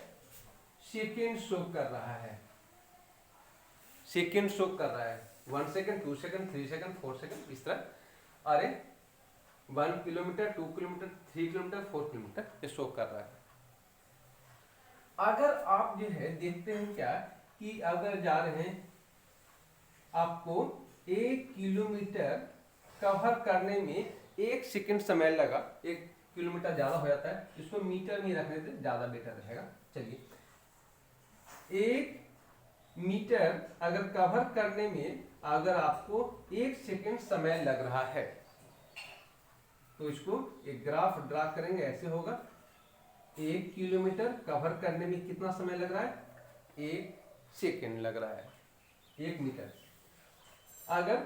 सेकेंड शो कर रहा है। सेकेंड शो कर रहा है 1 सेकेंड 2 सेकेंड 3 सेकेंड 4 सेकेंड इस तरह। अरे 1 किलोमीटर 2 किलोमीटर 3 किलोमीटर 4 किलोमीटर ये शो कर रहा है। अगर आप जो है देखते हैं क्या कि अगर जा रहे हैं, आपको 1 किलोमीटर कवर करने में 1 सेकेंड समय लगा। 1 किलोमीटर ज्यादा हो जाता है, इसको मीटर में रखने से ज्यादा बेटर रहेगा। चलिए, 1 मीटर अगर कवर करने में अगर आपको 1 सेकेंड समय लग रहा है तो इसको एक ग्राफ ड्रा करेंगे, ऐसे होगा। 1 किलोमीटर कवर करने में कितना समय लग रहा है? 1 सेकेंड लग रहा है। 1 मीटर अगर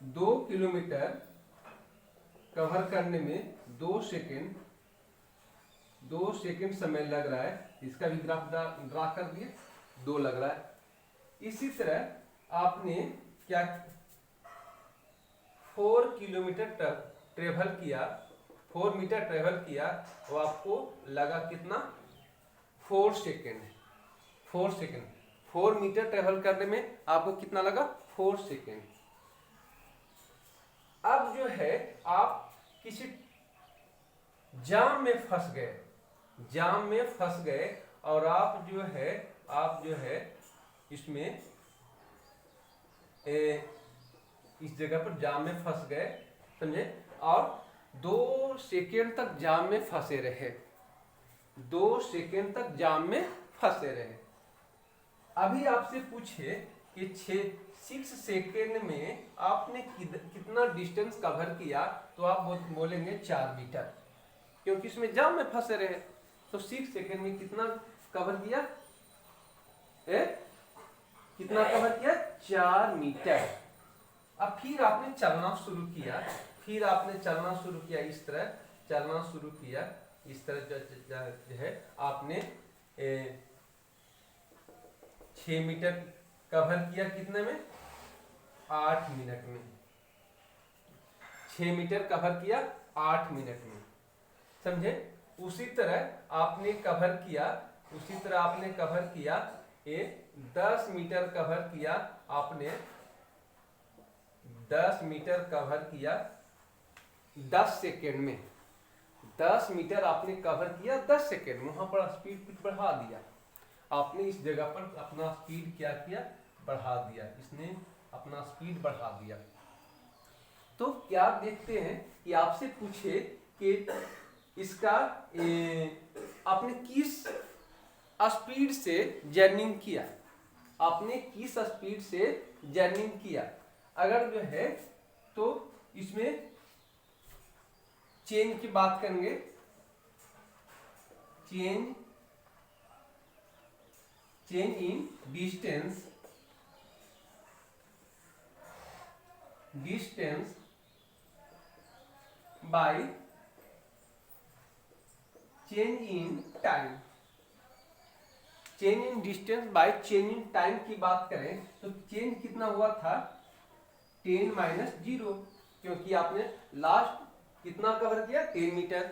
2 किलोमीटर कवर करने में 2 सेकेंड समय लग रहा है, इसका भी ग्राफ ड्रा कर दिए, 2 लग रहा है। इसी तरह आपने क्या 4 किलोमीटर ट्रेवल किया, 4 मीटर ट्रेवल किया, वो आपको लगा कितना? 4 सेकेंड। 4 सेकेंड 4 मीटर ट्रेवल करने में आपको कितना लगा? 4 सेकेंड। अब जो है आप किसी जाम में फंस गए, जाम में फंस गए और आप जो है इसमें इस जगह पर जाम में फंस गए, समझे? और 2 सेकेंड तक जाम में फंसे रहे। 2 सेकेंड तक जाम में फंसे रहे। अभी आपसे पूछे कि 6 सेकेंड में आपने कितना डिस्टेंस कवर किया, तो आप बोलेंगे 4 मीटर, क्योंकि इसमें जाम में फंसे रहे। तो 6 सेकेंड में कितना कवर किया? कितना कवर किया? 4 मीटर। अब फिर आपने चलना शुरू किया, इस तरह चलना शुरू किया, इस तरह जो है आपने 6 मीटर कवर किया कितने में? 8 मिनट में। 6 मीटर कवर किया 8 मिनट में, समझे? उसी तरह आपने कवर किया ये 10 मीटर कवर किया आपने, 10 मीटर कवर किया 10 सेकेंड में। 10 मीटर आपने कवर किया 10 सेकेंड में, वहां पर स्पीड कुछ बढ़ा दिया आपने। इस जगह पर अपना स्पीड क्या किया? बढ़ा दिया। इसने अपना स्पीड बढ़ा दिया। तो क्या देखते हैं कि आपसे पूछे कि इसका आपने किस स्पीड से जर्निंग किया, आपने किस स्पीड से जर्निंग किया। अगर जो है तो इसमें चेंज की बात करेंगे, change in distance by change in time. Change in distance by change in time की बात करें तो चेंज कितना हुआ था 10 - 0, क्योंकि आपने लास्ट कितना कवर किया 10 मीटर।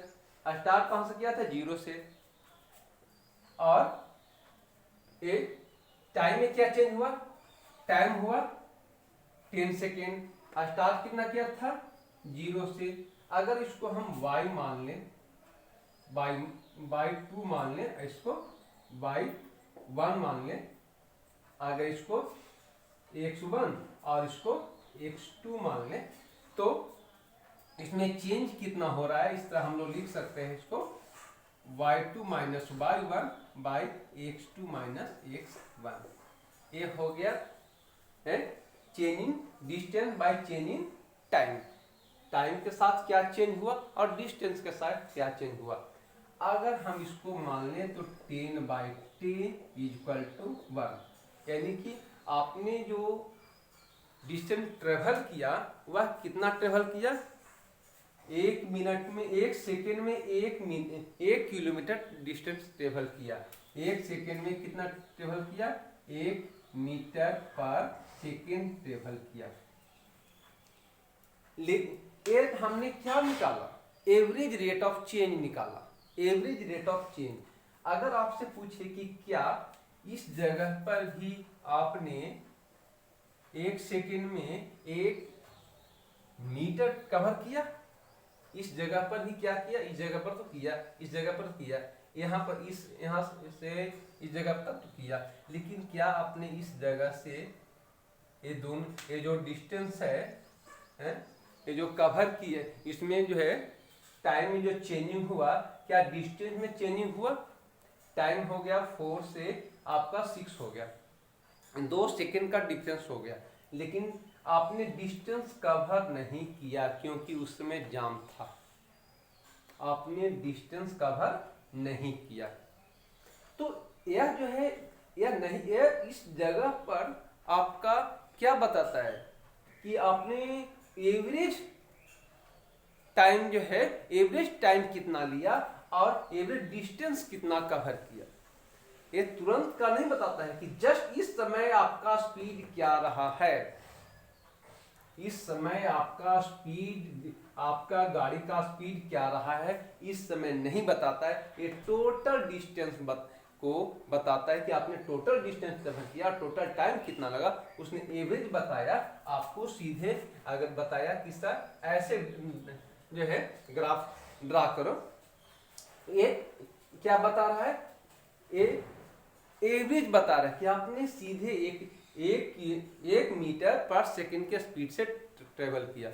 स्टार्ट कहां से किया था 0 से। और टाइम में क्या चेंज हुआ, टाइम हुआ 10 सेकेंड। स्टार्ट कितना किया था 0 से। अगर इसको हम y मान लें, बाई 2 मान लें, इसको बाई 1 मान लें, अगर इसको x1 और इसको x2 मान लें, तो इसमें चेंज कितना हो रहा है, इस तरह हम लोग लिख सकते हैं इसको y2 - y1 by x2 - x1। ये हो गया है change in distance by change in time. Time के साथ क्या चेंज हुआ और डिस्टेंस के साथ क्या चेंज हुआ। अगर हम इसको मान लें तो 10/10 = 1, यानी कि आपने जो डिस्टेंस ट्रेवल किया वह कितना ट्रेवल किया, 1 मिनट में 1 सेकेंड में 1 किलोमीटर डिस्टेंस ट्रेवल किया। 1 सेकेंड में कितना ट्रेवल किया, 1 मीटर पर सेकेंड ट्रेवल किया। लेकिन हमने क्या निकाला, एवरेज रेट ऑफ चेंज निकाला। एवरेज रेट ऑफ चेंज अगर आपसे पूछे कि क्या इस जगह पर भी आपने 1 सेकेंड में 1 मीटर कवर किया, इस जगह पर ही क्या किया, इस जगह पर तो किया, इस जगह पर किया, यहाँ पर यहाँ से इस जगह पर तो किया, लेकिन क्या आपने इस जगह से ये जो डिस्टेंस है ये जो कवर की है, इसमें जो है टाइम में जो चेंजिंग हुआ, क्या डिस्टेंस में चेंजिंग हुआ। टाइम हो गया 4 से आपका 6 हो गया, 2 सेकेंड का डिफरेंस हो गया, लेकिन आपने डिस्टेंस कवर नहीं किया क्योंकि उसमें जाम था। आपने डिस्टेंस कवर नहीं किया, तो यह जो है यह इस जगह पर आपका क्या बताता है कि आपने एवरेज टाइम जो है, एवरेज टाइम कितना लिया और एवरेज डिस्टेंस कितना कवर किया। ये तुरंत का नहीं बताता है कि जस्ट इस समय आपका स्पीड क्या रहा है, इस समय आपका गाड़ी का स्पीड क्या रहा है, इस समय नहीं बताता है। ये टोटल डिस्टेंस को बताता है कि आपने टोटल डिस्टेंस कवर किया, टोटल टाइम कितना लगा, उसने एवरेज बताया। आपको सीधे अगर बताया कि सर ऐसे जो है ग्राफ ड्रा करो, ये क्या बता रहा है, ये एवरेज बता रहा है कि आपने सीधे एक मीटर पर सेकंड के स्पीड से ट्रेवल किया।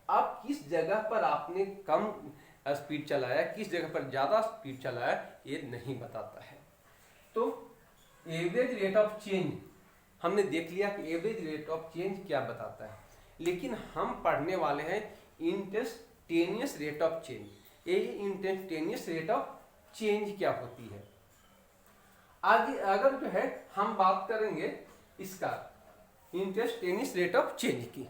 अब किस जगह पर आपने कम स्पीड चलाया, किस जगह पर ज्यादा स्पीड चलाया, ये नहीं बताता है। तो एवरेज रेट ऑफ चेंज हमने देख लिया कि एवरेज रेट ऑफ चेंज क्या बताता है, लेकिन हम पढ़ने वाले हैं इंस्टेंटेनियस रेट ऑफ चेंज। ये इंस्टेंटेनियस रेट ऑफ चेंज क्या होती है। आगे अगर जो है हम बात करेंगे इसका इंस्टेंटेनियस रेट ऑफ चेंज की,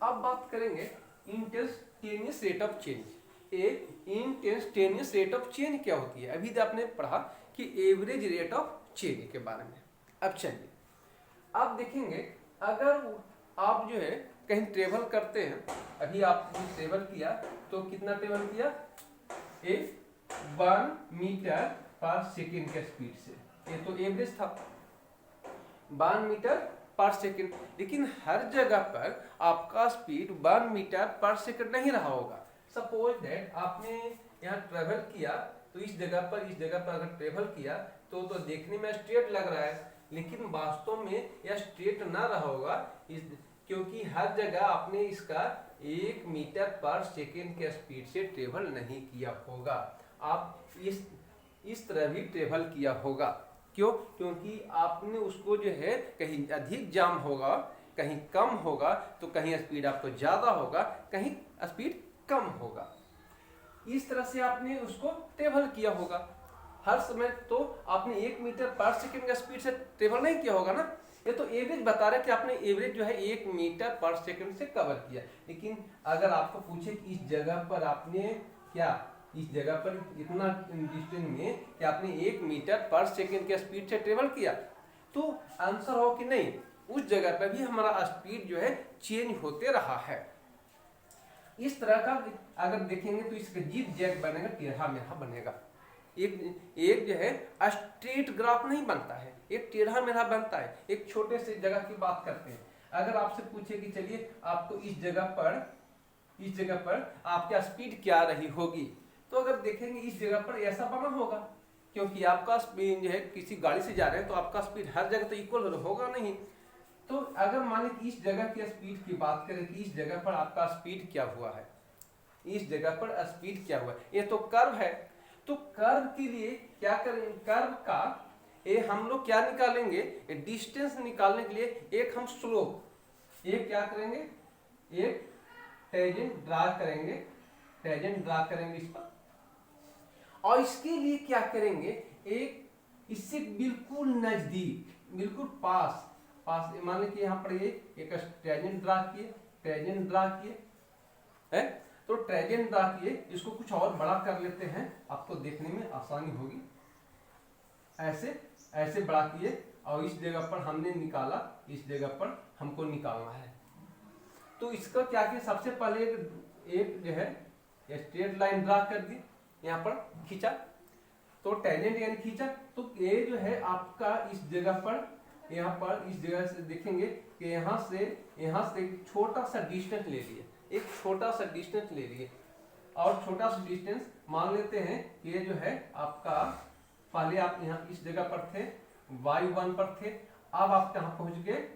अब बात करेंगे instantaneous rate of change. Instantaneous rate of change क्या होती है, अभी तो आपने पढ़ा कि एवरेज रेट ऑफ चेंज के बारे में। अब चलिए आप देखेंगे, अगर आप जो है कहीं ट्रेवल करते हैं, अभी आपने ट्रेवल किया तो कितना ट्रेवल किया, 1 मीटर पर सेकेंड के स्पीड से, ये तो एवरेज था 1 मीटर पर सेकेंड। लेकिन हर जगह पर आपका स्पीड 1 मीटर पर सेकेंड नहीं रहा होगा। सपोज दैट आपने यहाँ ट्रेवल किया, तो इस जगह पर अगर ट्रेवल किया तो देखने में स्ट्रेट लग रहा है, लेकिन वास्तव में यह स्ट्रेट ना रहा होगा, क्योंकि हर जगह आपने इसका 1 मीटर पर सेकेंड के स्पीड से ट्रेवल नहीं किया होगा। आप इस तरह भी ट्रेवल किया होगा। क्यों? क्योंकि आपने उसको जो है कहीं अधिक जाम होगा, कहीं कम होगा, तो कहीं स्पीड आपको ज़्यादा होगा, कहीं स्पीड कम होगा। इस तरह से आपने उसको ट्रेवल किया होगा। हर समय तो आपने 1 मीटर पर सेकेंड का स्पीड से ट्रेवल नहीं किया होगा ना। ये तो एवरेज बता रहा है कि आपने एवरेज जो है 1 मीटर पर सेकेंड से कवर किया। लेकिन अगर आपको पूछे कि इस जगह पर आपने क्या, इस जगह पर इतना डिस्टेंस में कि आपने 1 मीटर पर सेकेंड के स्पीड से ट्रेवल किया, तो आंसर हो कि नहीं, उस जगह पर भी हमारा स्पीड जो है चेंज होते रहा है। इस तरह का अगर देखेंगे तो इसका जिग जैग बनेगा, टेढ़ा मेढ़ा बनेगा। एक जो है स्ट्रेट ग्राफ नहीं बनता है, एक टेढ़ा मेढ़ा बनता है। एक छोटे से जगह की बात करते हैं। अगर आपसे पूछे कि चलिए आपको इस जगह पर आपका स्पीड क्या रही होगी, तो अगर देखेंगे इस जगह पर ऐसा बना होगा, क्योंकि आपका स्पीड जो है किसी गाड़ी से जा रहे हैं तो आपका स्पीड हर जगह तो इक्वल होगा नहीं। तो अगर मान लीजिए इस जगह की स्पीड की बात करें कि इस जगह पर आपका स्पीड क्या हुआ है, इस जगह पर स्पीड क्या हुआ है, ये तो कर्व है। तो कर्व के लिए क्या करेंगे, कर्व का ये हम लोग क्या निकालेंगे, डिस्टेंस निकालने के लिए एक हम स्लोप, एक क्या करेंगे, एक टेंजेंट ड्रा करेंगे इस पर, और इसके लिए क्या करेंगे, एक इससे बिल्कुल नजदीक, बिल्कुल पास मान लीजिए यहाँ पर ये एक टेंजेंट ड्रा किए है, तो टेंजेंट ड्रा किए, इसको कुछ और बड़ा कर लेते हैं, आपको देखने में आसानी होगी। ऐसे बड़ा किए और इस जगह पर हमने निकाला, इस जगह पर हमको निकालना है। तो इसका क्या किया, सबसे पहले एक जो है स्ट्रेट लाइन ड्रा कर दी, यहाँ पर खींचा, तो टेंजेंट यानी खींचा, तो ये जो है आपका इस जगह पर, यहाँ पर इस जगह से देखेंगे कि यहाँ से छोटा सा डिस्टेंस ले लिए, एक छोटा सा डिस्टेंस ले लिए, और छोटा सा डिस्टेंस मान लेते हैं ये जो है आपका, पहले आप यहाँ इस जगह पर थे, y1 पर थे, अब आप कहाँ पहुंच गए,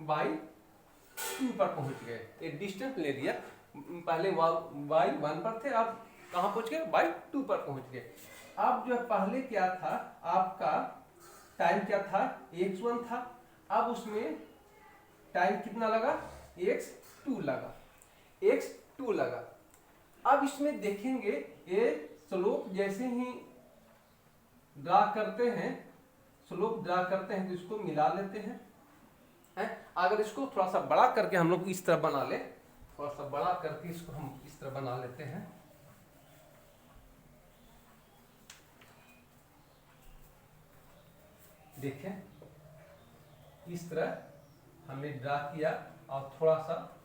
y2 पर पहुंच गए। एक डिस्टेंस ले लिया, पहले y1 पर थे, अब कहाँ पहुंच गए, y2 पर पहुंच गए। अब जो पहले क्या था, आपका टाइम क्या था, x1 था, अब उसमें टाइम कितना लगा, x2 लगा। अब इसमें देखेंगे ये स्लोप जैसे ही ड्रा करते हैं तो इसको मिला लेते हैं। अगर इसको थोड़ा सा बड़ा करके हम लोग इस तरह बना ले, थोड़ा सा बड़ा करके इसको हम इस तरह बना लेते हैं, देखें इस तरह हमने ड्रा किया, और थोड़ा सा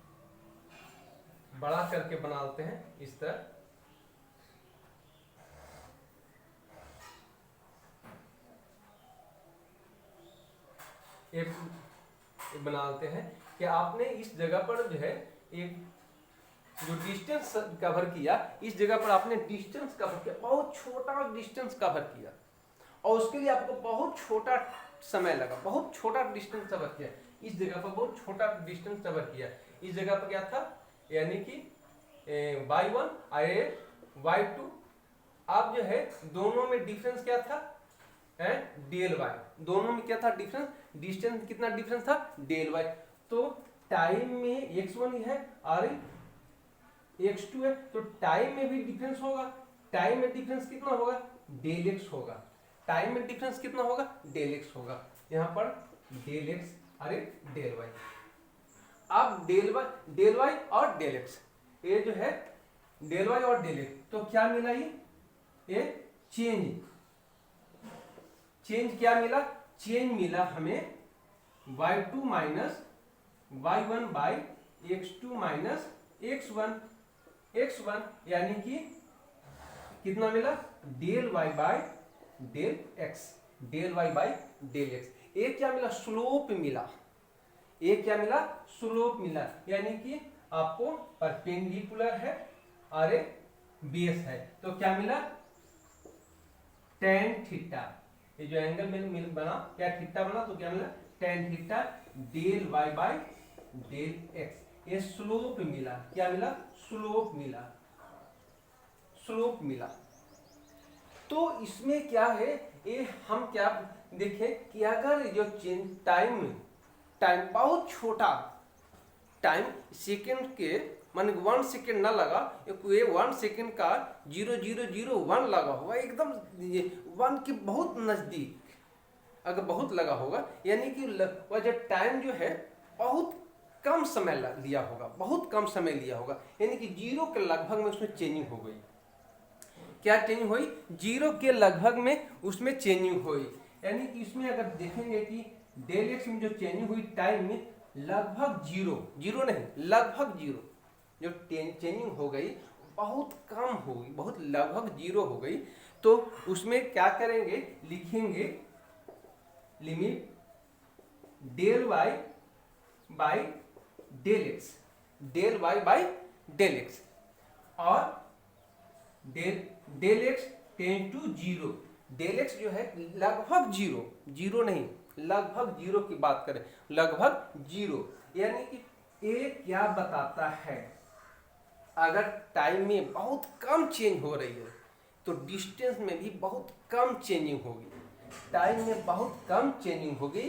बड़ा करके बना लेते हैं इस तरह। एक बना लेते हैं कि आपने इस जगह पर जो है एक जो डिस्टेंस कवर किया, इस जगह पर आपने डिस्टेंस कवर किया, बहुत छोटा डिस्टेंस कवर किया, और उसके लिए आपको बहुत छोटा समय लगा, बहुत छोटा डिस्टेंस कवर किया। इस जगह पर बहुत छोटा डिस्टेंस कवर किया, इस जगह पर क्या था, यानी कि y1 और y2। अब जो है दोनों में डिफरेंस क्या था, डेल y, दोनों में क्या था डिफरेंस, डिस्टेंस कितना डिफरेंस था, डेल y। तो टाइम में x1 है और x2 है, तो टाइम में भी डिफरेंस होगा, टाइम में डिफरेंस कितना होगा, डेल x होगा, टाइम में डिफरेंस कितना होगा, डेल x होगा। यहाँ पर डेल x अरे डेल y। अब डेल y और डेल x, ये जो है डेल y और डेल x, तो क्या मिला, ये चेंज क्या मिला, चेंज मिला हमें y2 minus y1 by x2 minus x1, यानी कि कितना मिला, del y by del x, del y by del x। एक क्या मिला, स्लोप मिला, एक क्या मिला, स्लोप मिला, यानी कि आपको परपेंडिकुलर है और एक बेस है, तो क्या मिला, tan थीटा, ये जो एंगल मिल बना क्या थीटा बना, तो क्या मिला tan theta del y by del x। ये स्लोप मिला, क्या मिला स्लोप मिला, स्लोप मिला। तो इसमें क्या है, ये हम क्या देखें कि अगर जो टाइम बहुत छोटा टाइम सेकेंड के मान 1 सेकेंड ना लगा, ये 1 सेकेंड का 0.001 लगा होगा, एकदम 1 के बहुत नजदीक अगर बहुत लगा होगा, यानी कि वह जो टाइम जो है बहुत कम समय लिया होगा, बहुत कम समय लिया होगा, यानी कि 0 के लगभग में उसमें चेंजिंग हो गई। क्या चेंजिंग हुई, 0 के लगभग में उसमें चेंजिंग हुई। यानी कि इसमें अगर देखेंगे कि डेल एक्स में जो चेंजिंग हुई टाइम में लगभग 0 नहीं लगभग 0, जो चेंजिंग हो गई बहुत कम हो गई, बहुत लगभग 0 हो गई। तो उसमें क्या करेंगे, लिखेंगे limit del y by del x, del y by del x, और del x tend to 0, del x जो है लगभग 0 नहीं लगभग 0 की बात करें, लगभग 0, यानी कि ये क्या बताता है, अगर टाइम में बहुत कम चेंज हो रही है तो डिस्टेंस में भी बहुत कम चेंजिंग होगी। टाइम में बहुत कम चेंजिंग होगी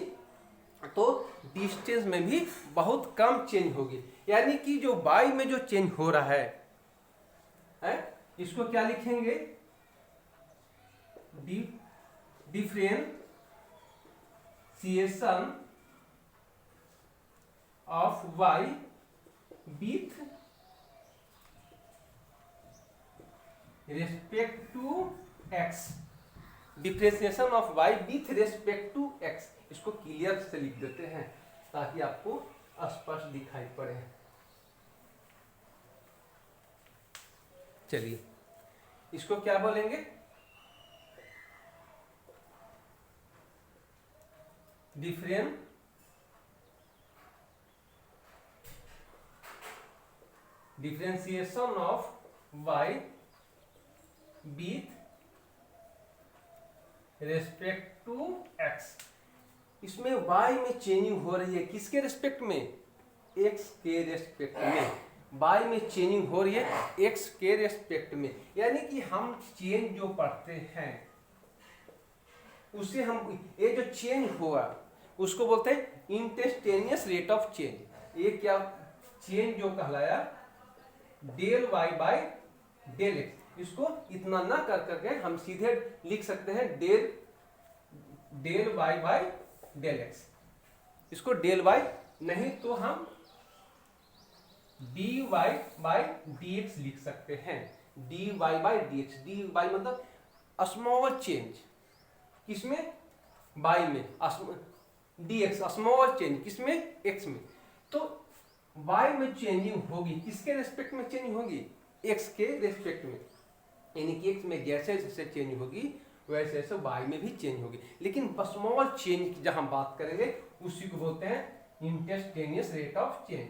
तो डिस्टेंस में भी बहुत कम चेंज होगी। यानी कि जो y में जो चेंज हो रहा है इसको क्या लिखेंगे, differentiation of y with respect to x, differentiation of y with respect to x। इसको क्लियर से लिख देते हैं ताकि आपको स्पष्ट दिखाई पड़े। चलिए इसको क्या बोलेंगे, differentiation of y with respect to x। इसमें y में चेंजिंग हो रही है, किसके रेस्पेक्ट में, x के रेस्पेक्ट में, y में चेंजिंग हो रही है x के रेस्पेक्ट में। यानी कि हम चेंज जो पढ़ते हैं उसे हम, ये जो चेंज हुआ उसको बोलते हैं इंस्टेंटेनियस रेट ऑफ चेंज। ये क्या चेंज जो कहलाया del y by del x। इसको इतना ना कर करके हम सीधे लिख सकते हैं del y by del x। इसको डेल y नहीं तो हम dy बाय dx लिख सकते हैं, dy बाय dx। dy मतलब स्मॉल चेंज, किसमें y में, dx स्मॉल चेंज किसमें, x में। तो y में चेंजिंग होगी, किसके रेस्पेक्ट में चेंजिंग होगी, x के रेस्पेक्ट में। यानी कि x में जैसे जैसे चेंज होगी वैसे वैसे y में भी चेंज होगी। लेकिन स्मॉल चेंज की जहां हम बात करेंगे उसी को बोलते हैं instantaneous rate of change,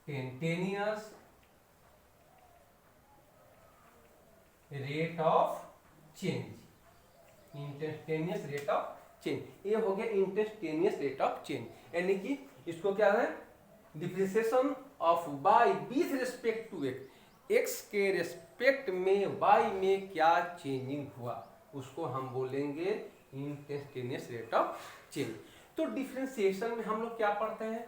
instantaneous rate of change, instantaneous rate of change. ये हो गया इंस्टेंटेनियस रेट ऑफ चेंज। यानी कि इसको क्या है, differentiation of y with respect to x, x के रेस्पेक्ट में y में क्या चेंजिंग हुआ उसको हम बोलेंगे इंस्टेंटेनियस रेट ऑफ चेंज। तो डिफरेंशिएशन में हम लोग क्या पढ़ते हैं,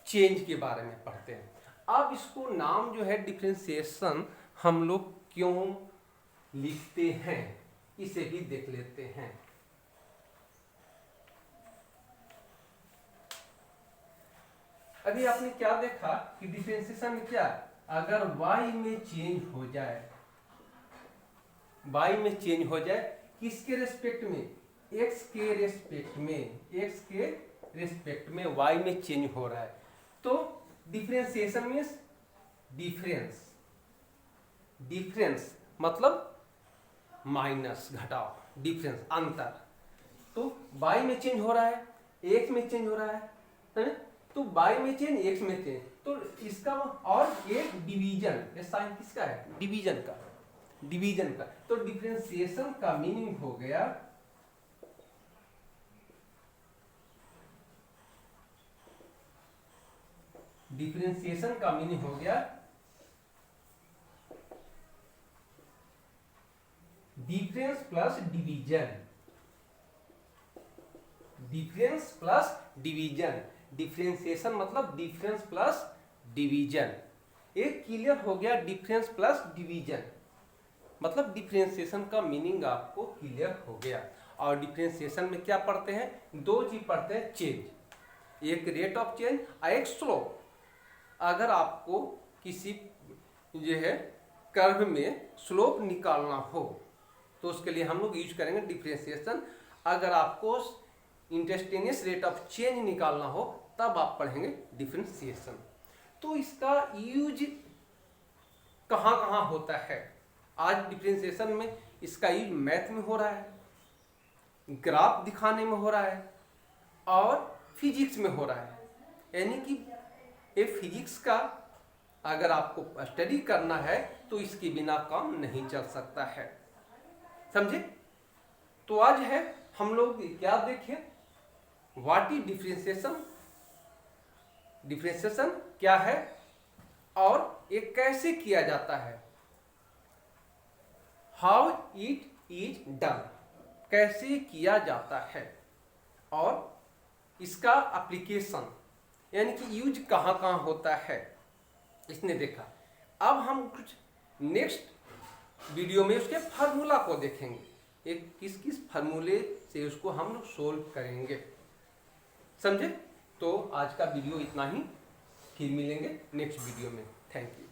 चेंज के बारे में पढ़ते हैं। अब इसको नाम जो है डिफरेंशिएशन हम लोग क्यों लिखते हैं इसे भी देख लेते हैं। अभी आपने क्या देखा कि डिफरेंशिएशन में क्या, अगर y में चेंज हो जाए, y में चेंज हो जाए किसके रेस्पेक्ट में, x के रेस्पेक्ट में, x के रेस्पेक्ट में y में चेंज हो रहा है तो डिफरेंशिएशन मीन्स डिफरेंस, डिफरेंस मतलब माइनस घटाओ, डिफरेंस अंतर। तो y में चेंज हो रहा है, x में चेंज हो रहा है तो y में चेंज x में चेंज, तो इसका और एक डिवीजन, ये साइन किसका है, डिवीजन का। डिवीजन का। तो डिफरेंशिएशन का मीनिंग हो गया डिफरेंशिएशन का मीनिंग हो गया difference plus division. Difference plus division, differentiation मतलब डिफरेंस प्लस डिवीजन। एक क्लियर हो गया डिफरेंस प्लस डिवीजन, मतलब डिफरेंशिएशन का मीनिंग आपको क्लियर हो गया। और डिफरेंशिएशन में क्या पढ़ते हैं, दो चीज पढ़ते हैं, चेंज, एक रेट ऑफ चेंज और एक स्लोप। अगर आपको किसी जो है कर्व में स्लोप निकालना हो तो उसके लिए हम लोग यूज करेंगे डिफरेंशिएशन। अगर आपको इंस्टेंटेनियस रेट ऑफ चेंज निकालना हो तब आप पढ़ेंगे डिफरेंशिएशन। तो इसका यूज कहाँ कहाँ होता है? आज डिफरेंशिएशन में इसका यूज मैथ में हो रहा है, ग्राफ दिखाने में हो रहा है और फिजिक्स में हो रहा है। यानी कि ये फिजिक्स का अगर आपको स्टडी करना है तो इसके बिना काम नहीं चल सकता है, समझे? तो आज है हम लोग क्या देखें, व्हाट इज डिफरेंशिएशन, डिफरेंशिएशन क्या है और ये कैसे किया जाता है, हाउ इट इज डन, कैसे किया जाता है और इसका एप्लीकेशन यानी कि यूज कहाँ कहाँ होता है, इसने देखा। अब हम कुछ नेक्स्ट वीडियो में उसके फार्मूला को देखेंगे, एक किस किस फार्मूले से उसको हम लोग सोल्व करेंगे, समझे? तो आज का वीडियो इतना ही, फिर मिलेंगे नेक्स्ट वीडियो में। Thank you.